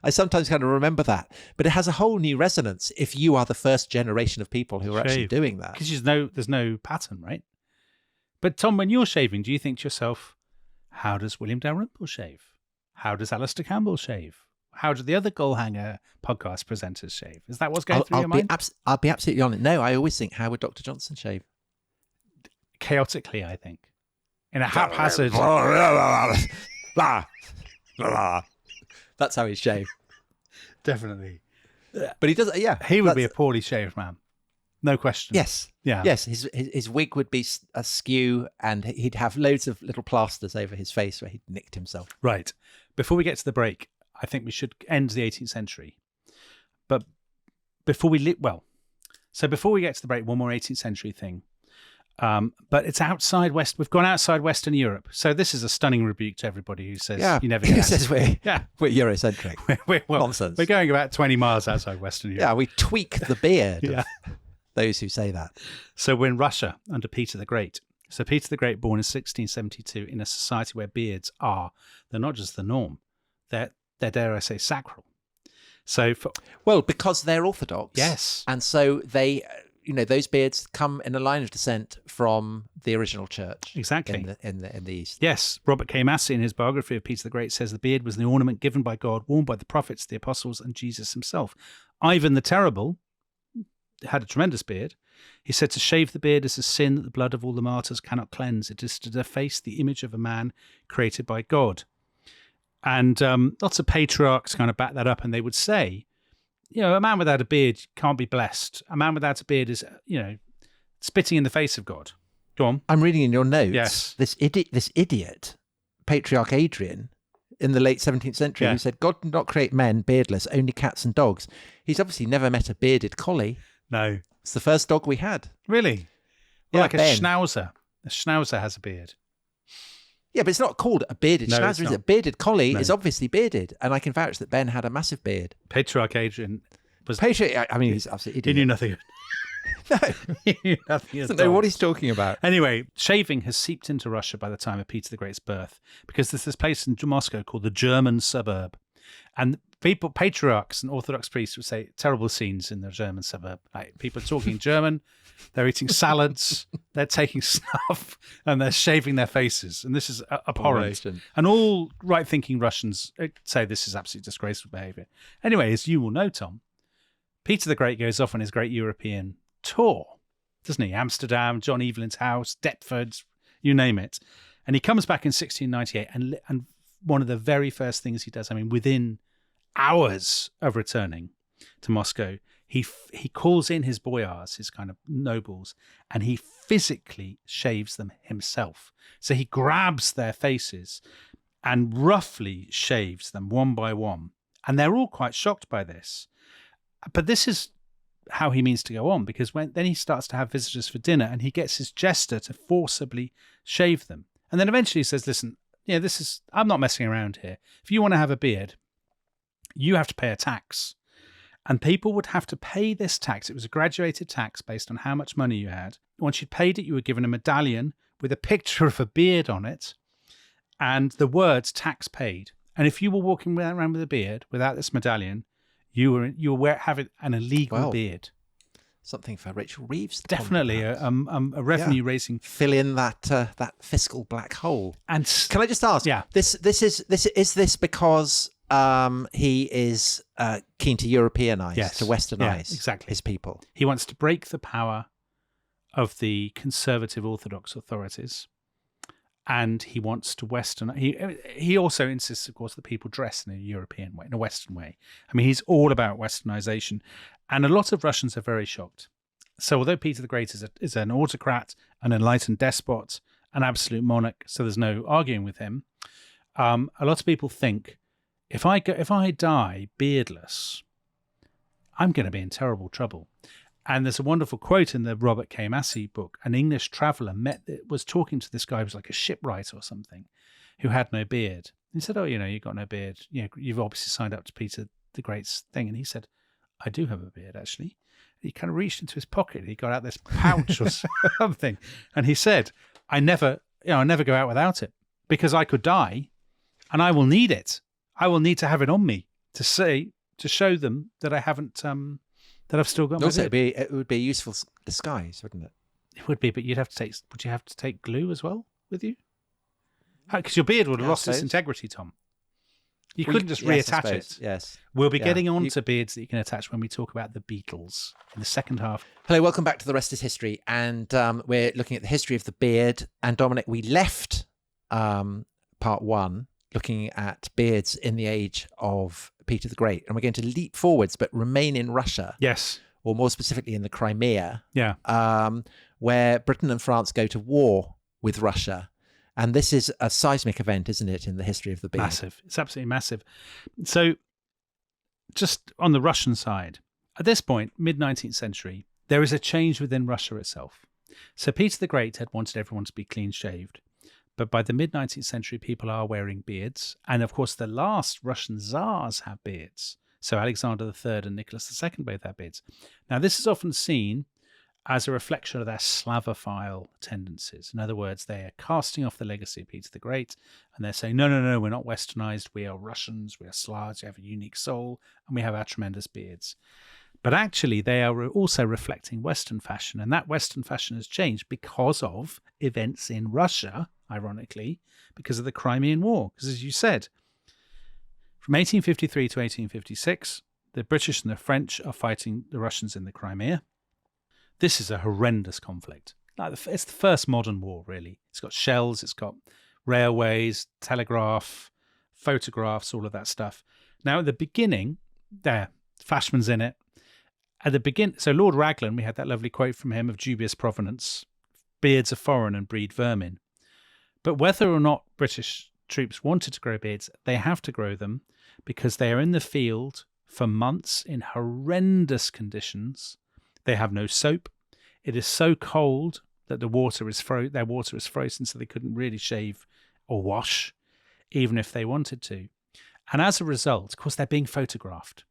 I sometimes kind of remember that, but it has a whole new resonance if you are the first generation of people who are actually doing that. Because there's no pattern, right? But Tom, when you're shaving, do you think to yourself, how does William Dalrymple shave? How does Alistair Campbell shave? How do the other Goalhanger podcast presenters shave? Is that what's going through your mind? I'll be absolutely honest. No, I always think, how would Dr. Johnson shave? Chaotically, I think. In a haphazard... That's how he'd shave. Definitely. But he does, yeah. He would be a poorly shaved man. No question. Yes. Yeah. Yes, his wig would be askew and he'd have loads of little plasters over his face where he'd nicked himself. Right. Before we get to the break, I think we should end the 18th century. But before we get to the break, one more 18th century thing. But it's outside West. We've gone outside Western Europe. So this is a stunning rebuke to everybody who says you never get who says we're Eurocentric. Nonsense. We're going about 20 miles outside Western Europe. Yeah, we tweak the beard of those who say that. So we're in Russia under Peter the Great. So Peter the Great, born in 1672 in a society where beards they're not just the norm, they're dare I say, sacral. So because they're Orthodox. Yes. And so they... those beards come in a line of descent from the original church. Exactly. In the East. Yes. Robert K. Massey, in his biography of Peter the Great, says the beard was the ornament given by God, worn by the prophets, the apostles, and Jesus himself. Ivan the Terrible had a tremendous beard. He said to shave the beard is a sin that the blood of all the martyrs cannot cleanse. It is to deface the image of a man created by God. And lots of patriarchs kind of back that up, and they would say, a man without a beard can't be blessed. A man without a beard is, spitting in the face of God. Go on. I'm reading in your notes. Yes. This idiot, Patriarch Adrian, in the late 17th century, who said, God did not create men beardless, only cats and dogs. He's obviously never met a bearded collie. No. It's the first dog we had. Really? Well, like Ben. A schnauzer. A schnauzer has a beard. Yeah, but it's not called a bearded schnauzer, is it? A bearded collie is obviously bearded, and I can vouch that Ben had a massive beard. Patriarch Adrian was... he's absolutely idiot. He knew nothing. No. He knew nothing. Doesn't know what he's talking about. Anyway, shaving has seeped into Russia by the time of Peter the Great's birth, because there's this place in Moscow called the German suburb. And patriarchs and Orthodox priests would say terrible scenes in the German suburb. Like, people are talking German, they're eating salads, they're taking snuff, and they're shaving their faces. And this is abhorrent. And all right-thinking Russians say this is absolutely disgraceful behaviour. Anyway, as you will know, Tom, Peter the Great goes off on his great European tour, doesn't he? Amsterdam, John Evelyn's house, Deptford, you name it. And he comes back in 1698, and one of the very first things he does, within hours of returning to Moscow, he calls in his boyars, his kind of nobles, and he physically shaves them himself. So he grabs their faces and roughly shaves them one by one. And they're all quite shocked by this. But this is how he means to go on, because then he starts to have visitors for dinner and he gets his jester to forcibly shave them. And then eventually he says, listen, I'm not messing around here. If you want to have a beard, you have to pay a tax. And people would have to pay this tax. It was a graduated tax based on how much money you had. Once you'd paid it, you were given a medallion with a picture of a beard on it and the words tax paid. And if you were walking around with a beard without this medallion, you were having an illegal beard. Something for Rachel Reeves. Definitely a revenue raising. Fill in that fiscal black hole. And can I just ask? Yeah. Is this because he is keen to Europeanize, to Westernize his people? He wants to break the power of the conservative Orthodox authorities, and he wants to Westernize. He also insists, of course, that people dress in a European way, in a Western way. He's all about Westernization. And a lot of Russians are very shocked. So although Peter the Great is an autocrat, an enlightened despot, an absolute monarch, so there's no arguing with him, a lot of people think, if I die beardless, I'm going to be in terrible trouble. And there's a wonderful quote in the Robert K. Massey book. An English traveller was talking to this guy who was like a shipwright or something, who had no beard. He said, you've got no beard. You've obviously signed up to Peter the Great's thing. And he said, I do have a beard, actually. He kind of reached into his pocket. He got out this pouch or something. And he said, I never go out without it, because I could die and I will need it. I will need to have it on me to show them that I haven't that I've still got my Also, beard. it would be a useful disguise, wouldn't it? It would be, but would you have to take glue as well with you? Because your beard would have Yeah, I lost its suppose. integrity, Tom. You Well, couldn't just yes, I reattach suppose, it. Yes. We'll be Yeah. getting on to beards that you can attach when we talk about the Beatles in the second half. Hello, welcome back to The Rest is History. And we're looking at the history of the beard. And Dominic, we left part one looking at beards in the age of Peter the Great. And we're going to leap forwards, but remain in Russia. Yes. Or more specifically in the Crimea. Yeah. Where Britain and France go to war with Russia. And this is a seismic event, isn't it, in the history of the beard? Massive. It's absolutely massive. So just on the Russian side, at this point, mid-19th century, there is a change within Russia itself. So Peter the Great had wanted everyone to be clean-shaved. But by the mid-19th century, people are wearing beards. And of course, the last Russian tsars have beards. So Alexander III and Nicholas II both have beards. Now, this is often seen as a reflection of their Slavophile tendencies. In other words, they are casting off the legacy of Peter the Great, and they're saying, no, we're not westernized, we are Russians, we are Slavs, we have a unique soul, and we have our tremendous beards. But actually, they are also reflecting Western fashion, and that Western fashion has changed because of events in Russia, ironically, because of the Crimean War. Because as you said, from 1853 to 1856, the British and the French are fighting the Russians in the Crimea. This is a horrendous conflict. It's the first modern war, really. It's got shells, it's got railways, telegraph, photographs, all of that stuff. Now, at the beginning, Fashman's in it. At the beginning, so Lord Raglan, we had that lovely quote from him of dubious provenance. Beards are foreign and breed vermin. But whether or not British troops wanted to grow beards, they have to grow them because they are in the field for months in horrendous conditions. They have no soap. It is so cold that their water is frozen, so they couldn't really shave or wash, even if they wanted to. And as a result, of course, they're being photographed.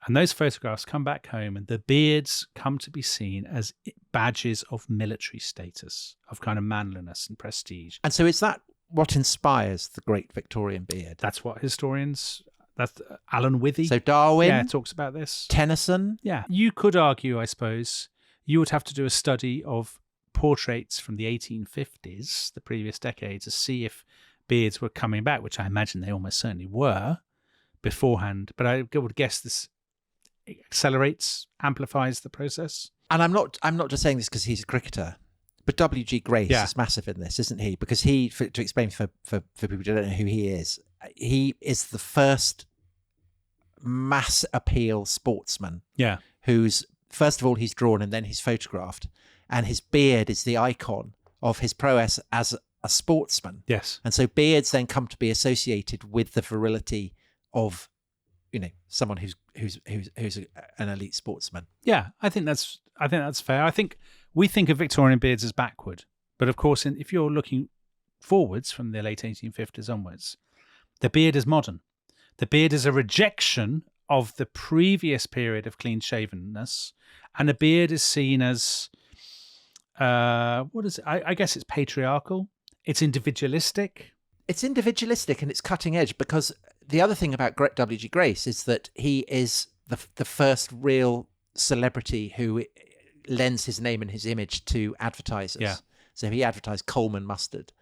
And those photographs come back home, and the beards come to be seen as badges of military status, of kind of manliness and prestige. And so is that what inspires the great Victorian beard? That's what historians... That's Alan Withy. So Darwin talks about this. Tennyson. Yeah. You could argue, I suppose, you would have to do a study of portraits from the 1850s, the previous decade, to see if beards were coming back, which I imagine they almost certainly were beforehand. But I would guess this amplifies the process. And I'm not just saying this because he's a cricketer, but W.G. Grace is massive in this, isn't he? Because to explain for people who don't know who he is the first mass appeal sportsman. Yeah. Who's, first of all, he's drawn and then he's photographed. And his beard is the icon of his prowess as a sportsman. Yes. And so beards then come to be associated with the virility of, someone who's an elite sportsman. Yeah, I think that's fair. I think we think of Victorian beards as backward. But of course, if you're looking forwards from the late 1850s onwards, the beard is modern. The beard is a rejection of the previous period of clean-shavenness, and a beard is seen as, what is it? I guess it's patriarchal. It's individualistic. It's individualistic and it's cutting edge, because the other thing about W.G. Grace is that he is the first real celebrity who lends his name and his image to advertisers. Yeah. So he advertised Coleman mustard.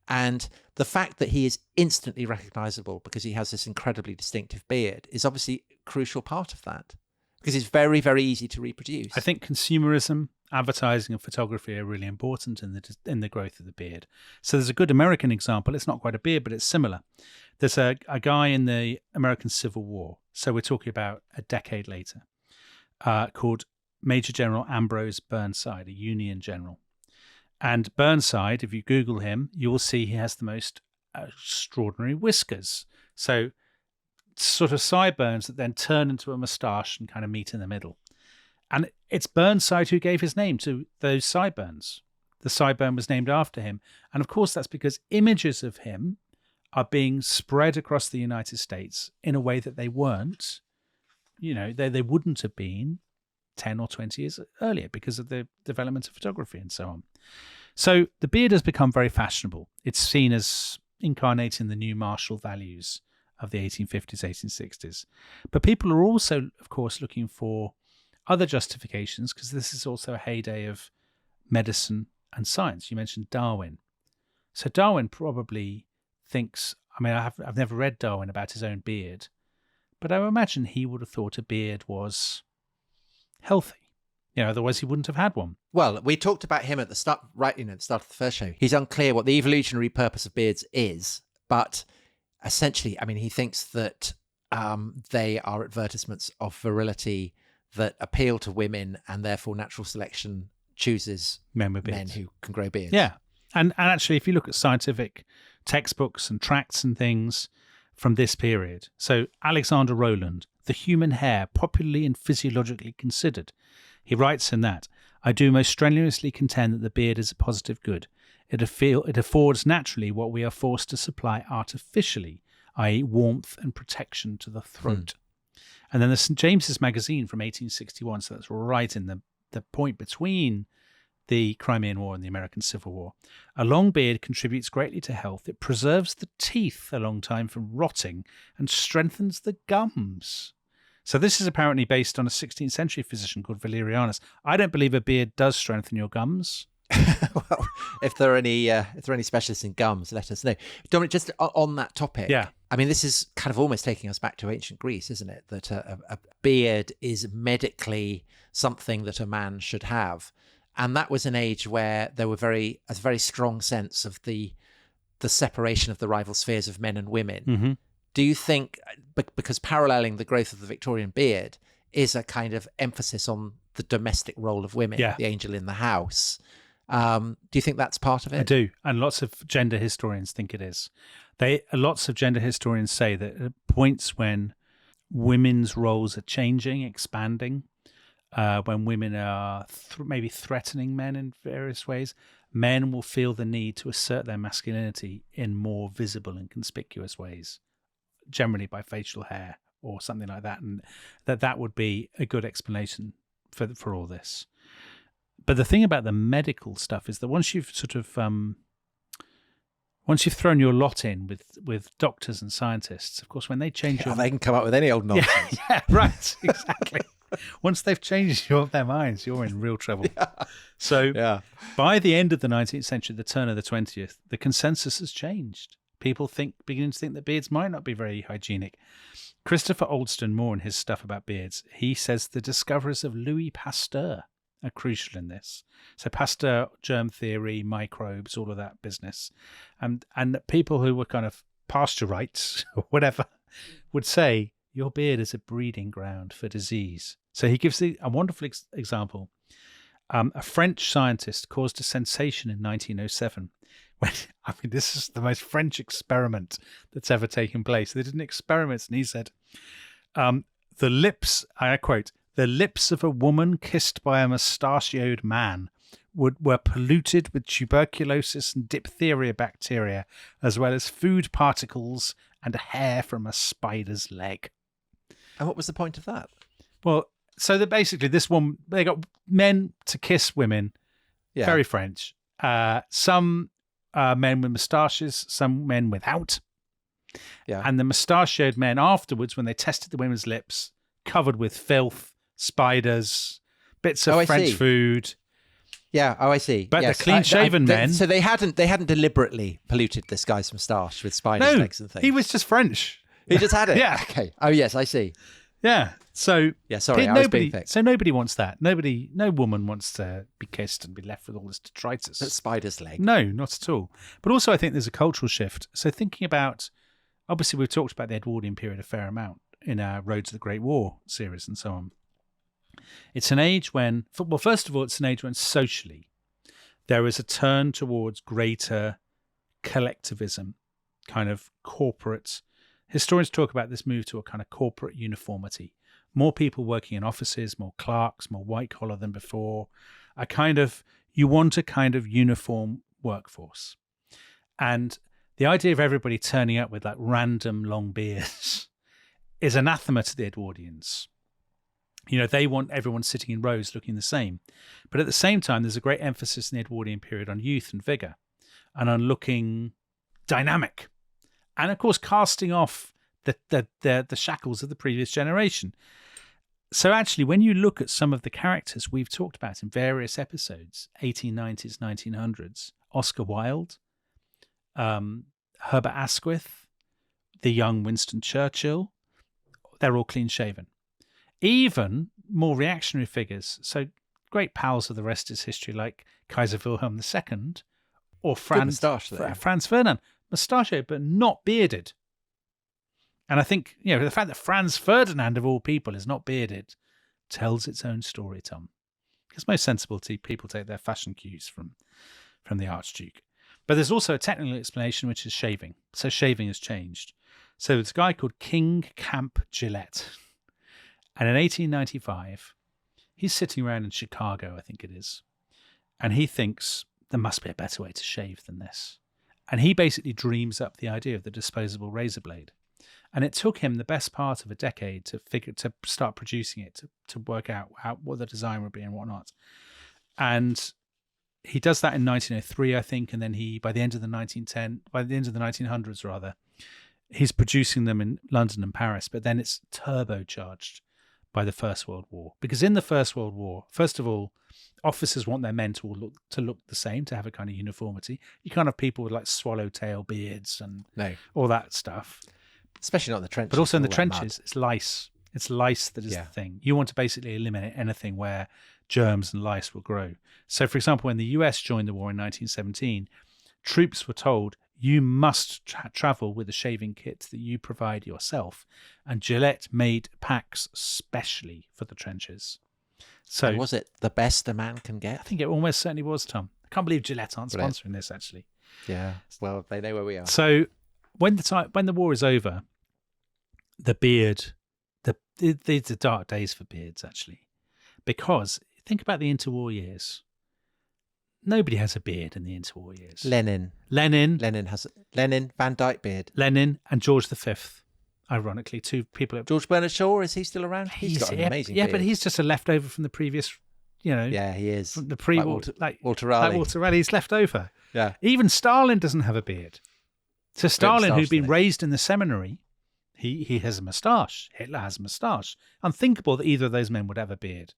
And the fact that he is instantly recognizable because he has this incredibly distinctive beard is obviously a crucial part of that, because it's very, very easy to reproduce. I think consumerism, advertising and photography are really important in the growth of the beard. So there's a good American example. It's not quite a beard, but it's similar. There's a guy in the American Civil War, so we're talking about a decade later, called Major General Ambrose Burnside, a Union general. And Burnside, if you Google him, you will see he has the most extraordinary whiskers. So sort of sideburns that then turn into a moustache and kind of meet in the middle. And it's Burnside who gave his name to those sideburns. The sideburn was named after him. And of course, that's because images of him are being spread across the United States in a way that they weren't, they wouldn't have been 10 or 20 years earlier because of the development of photography and so on. So the beard has become very fashionable. It's seen as incarnating the new martial values of the 1850s, 1860s. But people are also, of course, looking for other justifications, because this is also a heyday of medicine and science. You mentioned Darwin. So Darwin probably thinks, I mean, I've never read Darwin about his own beard, but I imagine he would have thought a beard was healthy. Otherwise he wouldn't have had one. Well, we talked about him at the start, right? At the start of the first show. He's unclear what the evolutionary purpose of beards is, but essentially, I mean, he thinks that they are advertisements of virility that appeal to women, and therefore natural selection chooses Men with beards. men who can grow beards. Yeah. And actually, if you look at scientific textbooks and tracts and things from this period, so Alexander Rowland, The Human Hair, Popularly and Physiologically Considered, he writes in that, I do most strenuously contend that the beard is a positive good. It affords naturally what we are forced to supply artificially, i.e. warmth and protection to the throat. And then the St. James's Magazine from 1861, so that's right in the point between the Crimean War and the American Civil War. A long beard contributes greatly to health. It preserves the teeth a long time from rotting and strengthens the gums. So this is apparently based on a 16th century physician called Valerianus. I don't believe a beard does strengthen your gums. Well, if there are any specialists in gums, let us know. Dominic, just on that topic. Yeah. I mean, this is kind of almost taking us back to ancient Greece, isn't it? That a beard is medically something that a man should have. And that was an age where there were a very strong sense of the separation of the rival spheres of men and women. Mm-hmm. Do you think, because paralleling the growth of the Victorian beard is a kind of emphasis on the domestic role of women, the angel in the house, do you think that's part of it? I do. And lots of gender historians think it is. Lots of gender historians say that at points when women's roles are changing, expanding, when women are maybe threatening men in various ways, men will feel the need to assert their masculinity in more visible and conspicuous ways, generally by facial hair or something like that, and that would be a good explanation for all this. But the thing about the medical stuff is that once you've thrown your lot in with doctors and scientists, of course, when they change they can come up with any old nonsense. Yeah, right, exactly. Once they've changed their minds, you're in real trouble. Yeah. So by the end of the 19th century, the turn of the 20th, the consensus has changed. People begin to think that beards might not be very hygienic. Christopher Aldston Moore, in his stuff about beards, he says the discoveries of Louis Pasteur are crucial in this. So Pasteur, germ theory, microbes, all of that business. And people who were kind of pasteurites or whatever would say, your beard is a breeding ground for disease. So he gives a wonderful example. A French scientist caused a sensation in 1907 when, I mean, this is the most French experiment that's ever taken place. They did an experiment and he said, the lips, I quote, the lips of a woman kissed by a mustachioed man were polluted with tuberculosis and diphtheria bacteria, as well as food particles and hair from a spider's leg. And what was the point of that? Well, so that basically they got men to kiss women, very French. Some men with moustaches, some men without. Yeah. And the mustachioed men afterwards, when they tested the women's lips, covered with filth, spiders, bits of French food. Yeah, I see. But the clean-shaven men... So they hadn't deliberately polluted this guy's moustache with spiders' legs and things? He was just French. He just had it? Yeah. Okay. Oh, yes, I see. Yeah. So... Yeah, sorry, I was being thick. So nobody wants that. No woman wants to be kissed and be left with all this detritus. That spider's leg. No, not at all. But also I think there's a cultural shift. So thinking about... Obviously, we've talked about the Edwardian period a fair amount in our Road to the Great War series and so on. It's an age when... Well, first of all, it's an age when socially there is a turn towards greater collectivism, kind of corporate... Historians talk about this move to a kind of corporate uniformity. More people working in offices, more clerks, more white collar than before. You want a kind of uniform workforce. And the idea of everybody turning up with like random long beards is anathema to the Edwardians. You know, they want everyone sitting in rows looking the same. But at the same time, there's a great emphasis in the Edwardian period on youth and vigour and on looking dynamic. And of course, casting off the shackles of the previous generation. So actually, when you look at some of the characters we've talked about in various episodes, 1890s, 1900s, Oscar Wilde, Herbert Asquith, the young Winston Churchill, they're all clean-shaven. Even more reactionary figures, so great pals of the rest is history, like Kaiser Wilhelm II or Franz Ferdinand, mustachioed but not bearded. And I think, the fact that Franz Ferdinand, of all people, is not bearded tells its own story, Tom. Because most sensible people take their fashion cues from the Archduke. But there's also a technical explanation, which is shaving. So shaving has changed. So there's a guy called King Camp Gillette. And in 1895, he's sitting around in Chicago, I think it is. And he thinks there must be a better way to shave than this. And he basically dreams up the idea of the disposable razor blade. And it took him the best part of a decade to start producing it, to work out what the design would be and whatnot. And he does that in 1903, I think, and then by the end of the 1900s rather, he's producing them in London and Paris. But then it's turbocharged by the First World War, because in the First World War, first of all, officers want their men to look the same, to have a kind of uniformity. You can't have people with like swallowtail beards and all that stuff. Especially not in the trenches. But also in the trenches, it's lice. It's lice that is the thing. You want to basically eliminate anything where germs and lice will grow. So, for example, when the US joined the war in 1917, troops were told, you must travel with a shaving kit that you provide yourself. And Gillette made packs specially for the trenches. So, and was it the best a man can get? I think it almost certainly was, Tom. I can't believe Gillette aren't sponsoring this, actually. Yeah, well, they know where we are. So when the war is over, the beard, these are dark days for beards, actually. Because think about the interwar years. Nobody has a beard in the interwar years. Lenin, Van Dyke beard. Lenin and George V. Ironically, two people. George Bernard Shaw, is he still around? He's got an amazing beard. Yeah, but he's just a leftover from the previous, Yeah, he is. From the pre-war, Walter Raleigh. Like Walter Raleigh, he's left over. Yeah. Even Stalin doesn't have a beard. So Stalin, who'd been raised in the seminary, he has a moustache. Hitler has a moustache. Unthinkable that either of those men would have a beard.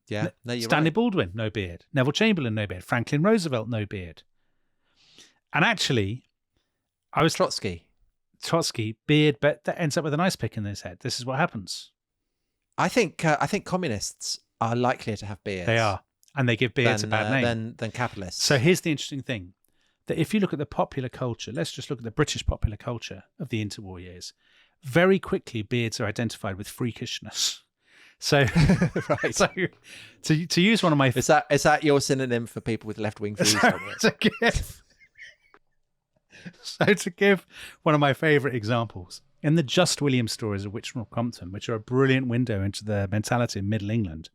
Yeah, no, you're Stanley right. Baldwin, no beard. Neville Chamberlain, no beard. Franklin Roosevelt, no beard. And actually, Trotsky, beard, but that ends up with an ice pick in his head. This is what happens. I think communists are likelier to have beards. They are, and they give beards a bad name than capitalists. So here's the interesting thing: that if you look at the popular culture, let's just look at the British popular culture of the interwar years. Very quickly, beards are identified with freakishness. So, right. So to use one of my is that your synonym for people with left wing views? To give one of my favourite examples, in the Just William stories of Witcham Compton, which are a brilliant window into the mentality of Middle England,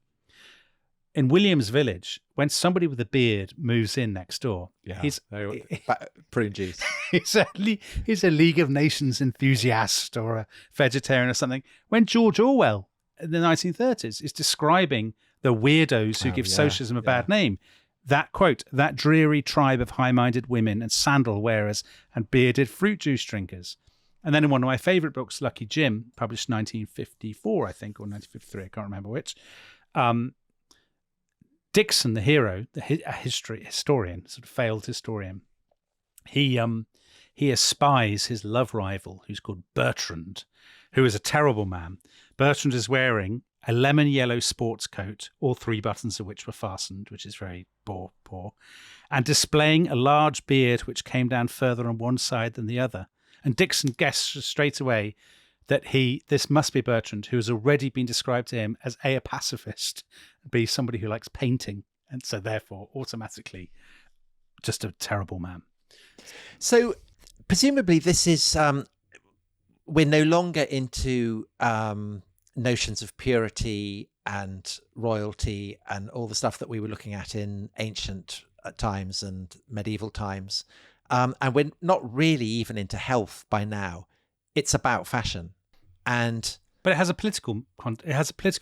in William's village, when somebody with a beard moves in next door, he's prune juice. He's a League of Nations enthusiast or a vegetarian or something. When George Orwell in the 1930s is describing the weirdos who give socialism a bad name, that quote, that dreary tribe of high-minded women and sandal wearers and bearded fruit juice drinkers. And then in one of my favourite books, Lucky Jim, published 1954, I think, or 1953, I can't remember which, Dixon, the hero, a historian, sort of failed historian, he espies his love rival, who's called Bertrand, who is a terrible man. Bertrand is wearing a lemon yellow sports coat, all three buttons of which were fastened, which is very poor, and displaying a large beard which came down further on one side than the other. And Dixon guessed straight away that this must be Bertrand, who has already been described to him as a pacifist, B, somebody who likes painting, and so therefore automatically just a terrible man. So presumably this is we're no longer into notions of purity and royalty and all the stuff that we were looking at in ancient times and medieval times, and we're not really even into health by now. It's about fashion, but it has a political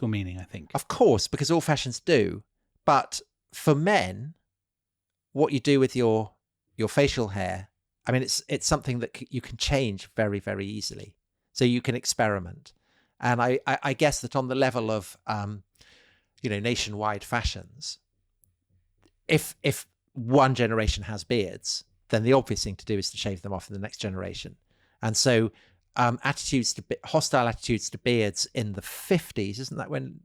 meaning, I think. Of course, because all fashions do. But for men, what you do with your facial hair, I mean, it's something that you can change very, very easily. So you can experiment. And I guess that on the level of, nationwide fashions, if one generation has beards, then the obvious thing to do is to shave them off in the next generation. And so hostile attitudes to beards in the 50s, isn't that when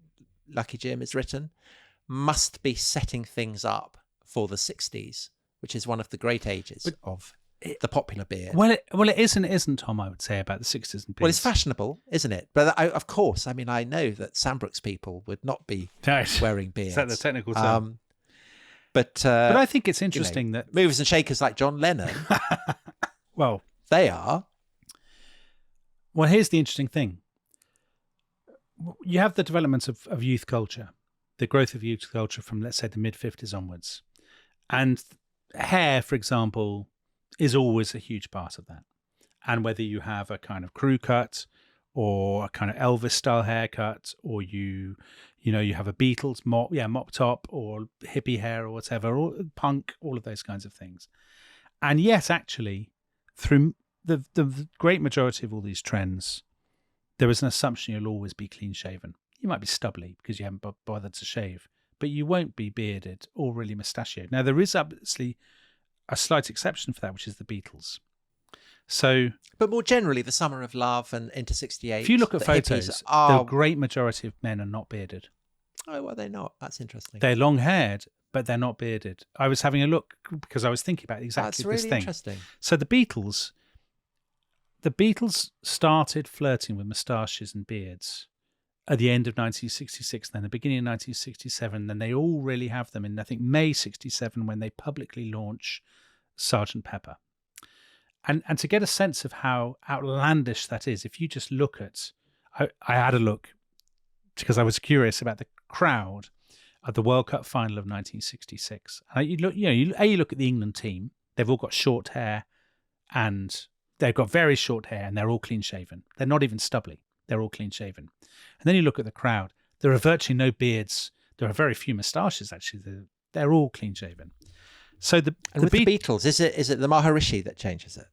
Lucky Jim is written, must be setting things up for the 60s, which is one of the great ages of the popular beard. Well, it isn't, Tom, I would say, about the 60s and beards. Well, it's fashionable, isn't it? But of course, I mean, I know that Sandbrook's people would not be wearing beards. Is that the technical term? But I think it's interesting that movers and shakers like John Lennon, well, they are. Well, here's the interesting thing. You have the development of youth culture, the growth of youth culture from, let's say, the mid-50s onwards. And hair, for example, is always a huge part of that. And whether you have a kind of crew cut or a kind of Elvis-style haircut, or you have a Beatles mop top or hippie hair or whatever, or punk, all of those kinds of things. And yet, actually, through the great majority of all these trends, there is an assumption you'll always be clean-shaven. You might be stubbly because you haven't bothered to shave, but you won't be bearded or really mustachioed. Now, there is obviously a slight exception for that, which is the Beatles. So, but more generally, the Summer of Love and into '68. If you look at photos, the great majority of men are not bearded. Oh, well, they're not. That's interesting. They're long-haired, but they're not bearded. I was having a look because I was thinking about exactly this thing. That's really interesting. So the Beatles started flirting with moustaches and beards at the end of 1966, then the beginning of 1967. Then they all really have them in, I think, May 67, when they publicly launch Sgt. Pepper. And to get a sense of how outlandish that is, if you just look at, I had a look because I was curious about the crowd at the World Cup final of 1966. And you look at the England team; they've all got short hair, and they've got very short hair, and they're all clean shaven. They're not even stubbly; they're all clean shaven. And then you look at the crowd; there are virtually no beards. There are very few moustaches. Actually, they're all clean shaven. So the Beatles, is it the Maharishi that changes it?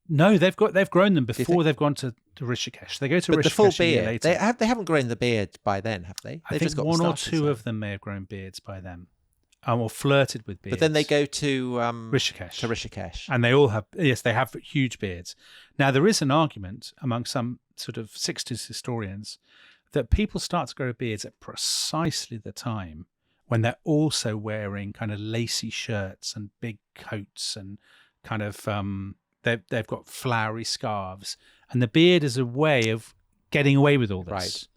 No, they've grown them before they've gone to Rishikesh. They go to Rishikesh the full a year beard. later. They haven't grown the beard by then, have they? I think one or two of them may have grown beards by then, or flirted with beards. But then they go to Rishikesh. And they all have they have huge beards. Now there is an argument among some sort of 60s historians that people start to grow beards at precisely the time when they're also wearing kind of lacy shirts and big coats and kind of they've got flowery scarves, and the beard is a way of getting away with all this. Right.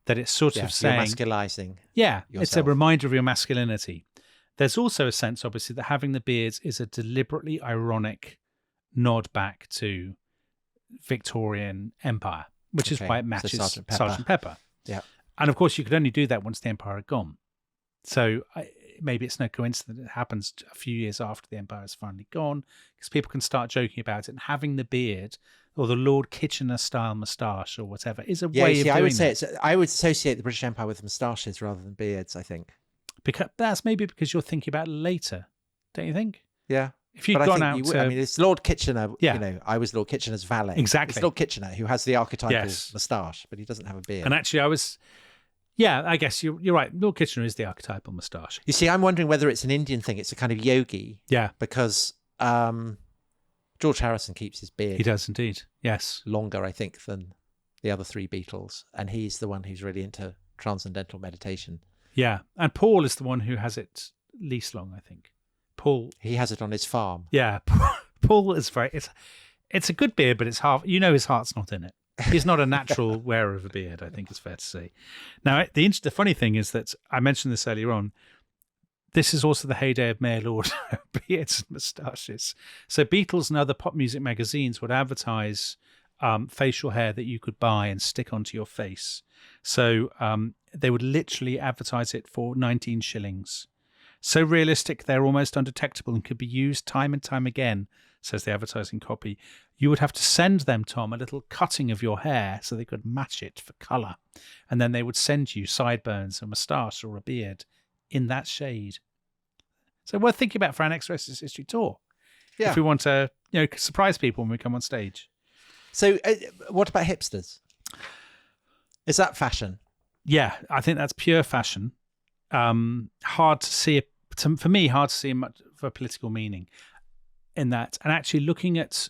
That it's sort of saying, masculizing. Yeah, yourself. It's a reminder of your masculinity. There's also a sense, obviously, that having the beards is a deliberately ironic nod back to Victorian Empire, which is why it matches Sgt. Pepper. Yeah, and of course, you could only do that once the Empire had gone. So maybe it's no coincidence it happens a few years after the Empire has finally gone, because people can start joking about it. And having the beard or the Lord Kitchener style moustache or whatever is a way of doing I would associate the British Empire with moustaches rather than beards, I think. Because that's maybe because you're thinking about it later, don't you think? Yeah. If you'd gone out I mean, it's Lord Kitchener. Yeah. I was Lord Kitchener's valet. Exactly. It's Lord Kitchener who has the archetypal moustache, but he doesn't have a beard. And actually, I guess you're right. Lord Kitchener is the archetypal moustache. You see, I'm wondering whether it's an Indian thing. It's a kind of yogi. Yeah. Because George Harrison keeps his beard. He does indeed. Yes. Longer, I think, than the other three Beatles. And he's the one who's really into transcendental meditation. Yeah. And Paul is the one who has it least long, I think. Paul. He has it on his farm. Yeah. Paul is it's a good beard, but it's his heart's not in it. He's not a natural wearer of a beard, I think it's fair to say. Now, the funny thing is that I mentioned this earlier on. This is also the heyday of mail order beards and moustaches. So Beatles and other pop music magazines would advertise facial hair that you could buy and stick onto your face. So they would literally advertise it for 19 shillings. So realistic, they're almost undetectable and could be used time and time again, says the advertising copy. You would have to send them, Tom, a little cutting of your hair so they could match it for colour. And then they would send you sideburns, a moustache or a beard in that shade. So worth thinking about for our next Racist History tour. Yeah. If we want to surprise people when we come on stage. So what about hipsters? Is that fashion? Yeah, I think that's pure fashion. Hard to see, for me, hard to see much of a political meaning in that. And actually looking at,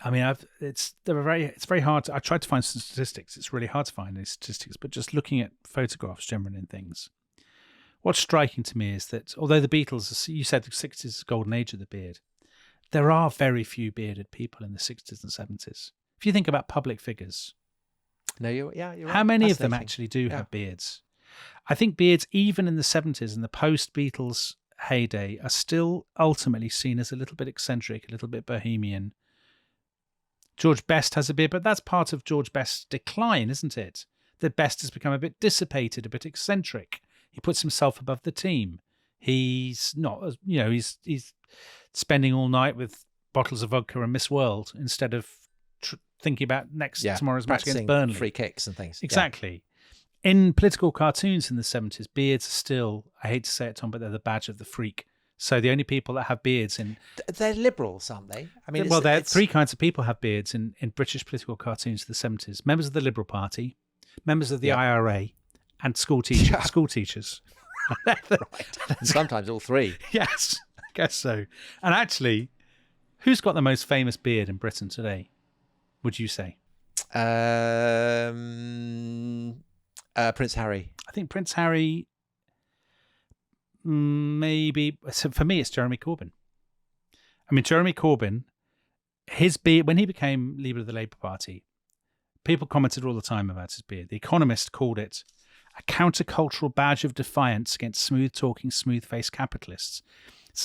I mean, it's very hard. I tried to find some statistics. It's really hard to find these statistics, but just looking at photographs generally and things, what's striking to me is that although the Beatles, you said the 60s is the golden age of the beard, there are very few bearded people in the 60s and 70s. If you think about public figures, No, you're right. how many of them actually do have beards? I think beards, even in the 70s and the post-Beatles heyday, are still ultimately seen as a little bit eccentric, a little bit bohemian. George Best has a beard, but that's part of George Best's decline, isn't it? That Best has become a bit dissipated, a bit eccentric. He puts himself above the team. He's not, he's spending all night with bottles of vodka and Miss World instead of thinking about tomorrow's match against Burnley. Free kicks and things. Exactly. Yeah. In political cartoons in the 70s, beards are still, I hate to say it, Tom, but they're the badge of the freak. So the only people that have beards they're liberals, aren't they? I mean, three kinds of people have beards in British political cartoons of the 70s. Members of the Liberal Party, members of the IRA, and school teachers. Right. Sometimes all three. Yes, I guess so. And actually, who's got the most famous beard in Britain today, would you say? Prince Harry. I think Prince Harry, maybe. So for me, it's Jeremy Corbyn. I mean, Jeremy Corbyn, his beard, when he became leader of the Labour Party, people commented all the time about his beard. The Economist called it a countercultural badge of defiance against smooth-talking, smooth-faced capitalists.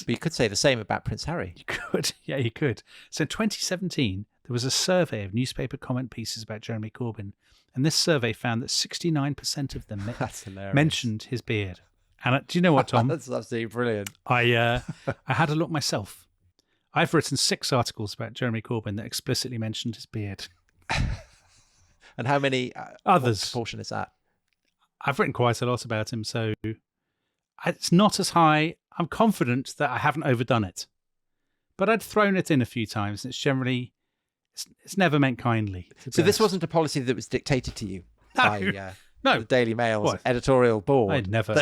But you could say the same about Prince Harry. You could. Yeah, you could. So in 2017, there was a survey of newspaper comment pieces about Jeremy Corbyn, and this survey found that 69% of them mentioned his beard. And do you know what, Tom? That's absolutely brilliant. I had a look myself. I've written 6 articles about Jeremy Corbyn that explicitly mentioned his beard. And how many others? What proportion is that? I've written quite a lot about him, so it's not as high. I'm confident that I haven't overdone it, but I'd thrown it in a few times, and it's never meant kindly. So this wasn't a policy that was dictated to you by no the Daily Mail's editorial board. I'd never.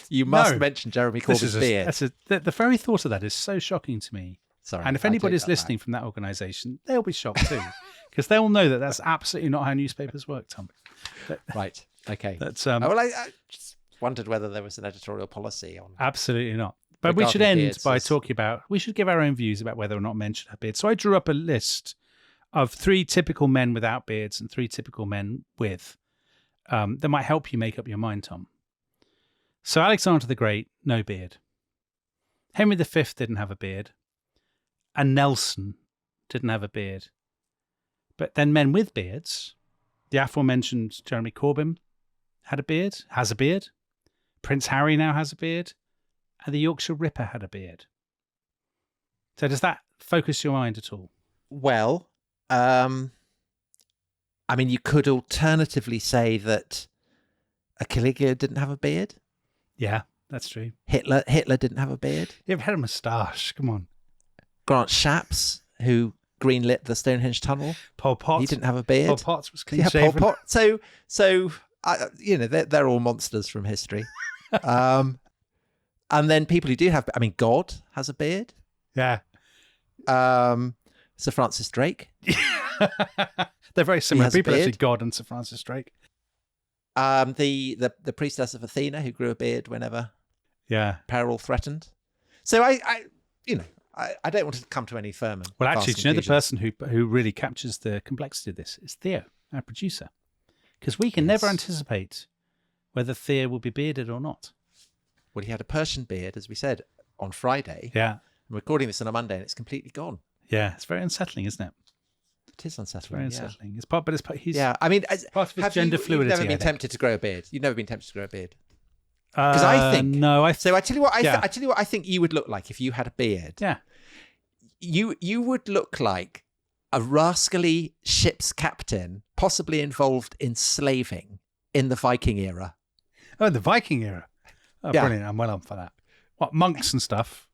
You must mention Jeremy Corbyn's beard. The very thought of that is so shocking to me. Sorry, and if anybody's listening from that organisation, they'll be shocked too, because they'll know that that's absolutely not how newspapers work, Tom. Right. Okay. That's I just wondered whether there was an editorial policy on. Absolutely not. But we should end by talking about. We should give our own views about whether or not men should have beards. So I drew up a list of 3 typical men without beards and 3 typical men with. That might help you make up your mind, Tom. So Alexander the Great, no beard. Henry V didn't have a beard. And Nelson didn't have a beard. But then men with beards, the aforementioned Jeremy Corbyn has a beard. Prince Harry now has a beard. And the Yorkshire Ripper had a beard. So does that focus your mind at all? Well, I mean, you could alternatively say that a Caligula didn't have a beard. Yeah, that's true. Hitler didn't have a beard. He had a moustache. Come on. Grant Shapps, who greenlit the Stonehenge Tunnel. Pol Pot. He didn't have a beard. Pol Pot was clean shaven. Pol Pot. So they're all monsters from history. And then people who do have, I mean, God has a beard. Yeah. Sir Francis Drake. They're very similar people, actually, God and Sir Francis Drake. The priestess of Athena who grew a beard whenever peril threatened. So I don't want to come to any firm. Well, actually, do you know the person who really captures the complexity of this is Theo, our producer, because we can never anticipate whether Theo will be bearded or not. Well, he had a Persian beard, as we said, on Friday. Yeah. I'm recording this on a Monday, and it's completely gone. Yeah, it's very unsettling, isn't it? It is unsettling. It's very unsettling. It's part, but it's part. He's I mean, part of his gender fluidity. You've never been tempted to grow a beard. You've never been tempted to grow a beard. Because I think no. So I tell you what. I tell you what I think you would look like if you had a beard. Yeah. You would look like a rascally ship's captain, possibly involved in slaving in the Viking era. Oh, the Viking era. Oh, brilliant. I'm well on for that. What, monks and stuff?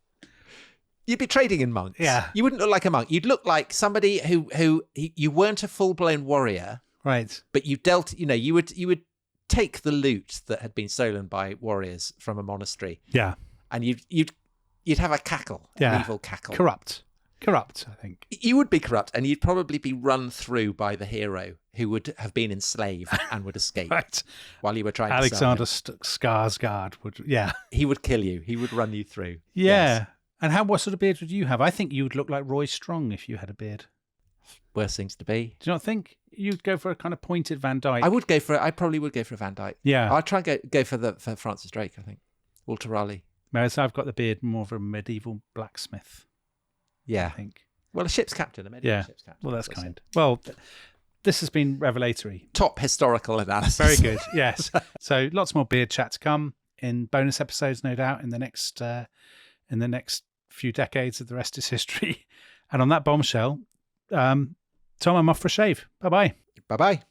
You'd be trading in monks. Yeah. You wouldn't look like a monk. You'd look like somebody who you weren't a full-blown warrior, Right. but you dealt, you would take the loot that had been stolen by warriors from a monastery. Yeah. And you'd have a cackle, an evil cackle. Corrupt, I think. You would be corrupt, and you'd probably be run through by the hero who would have been enslaved and would escape Right. while you were trying Alexander to sell him. Skarsgård would, yeah. He would kill you. He would run you through. Yeah. Yes. And what sort of beard would you have? I think you would look like Roy Strong if you had a beard. Worst things to be. Do you not think? You'd go for a kind of pointed Van Dyke. I probably would go for a Van Dyke. Yeah. I'd try and go for Francis Drake, I think. Walter Raleigh. Whereas I've got the beard more of a medieval blacksmith. Yeah. I think. Well, a ship's captain, a medieval ship's captain. Well, that's kind. Well, this has been revelatory. Top historical analysis. Very good. Yes. So lots more beard chat to come in bonus episodes, no doubt, in the next few decades of The Rest is History. And on that bombshell, Tom, I'm off for a shave. Bye-bye. Bye-bye.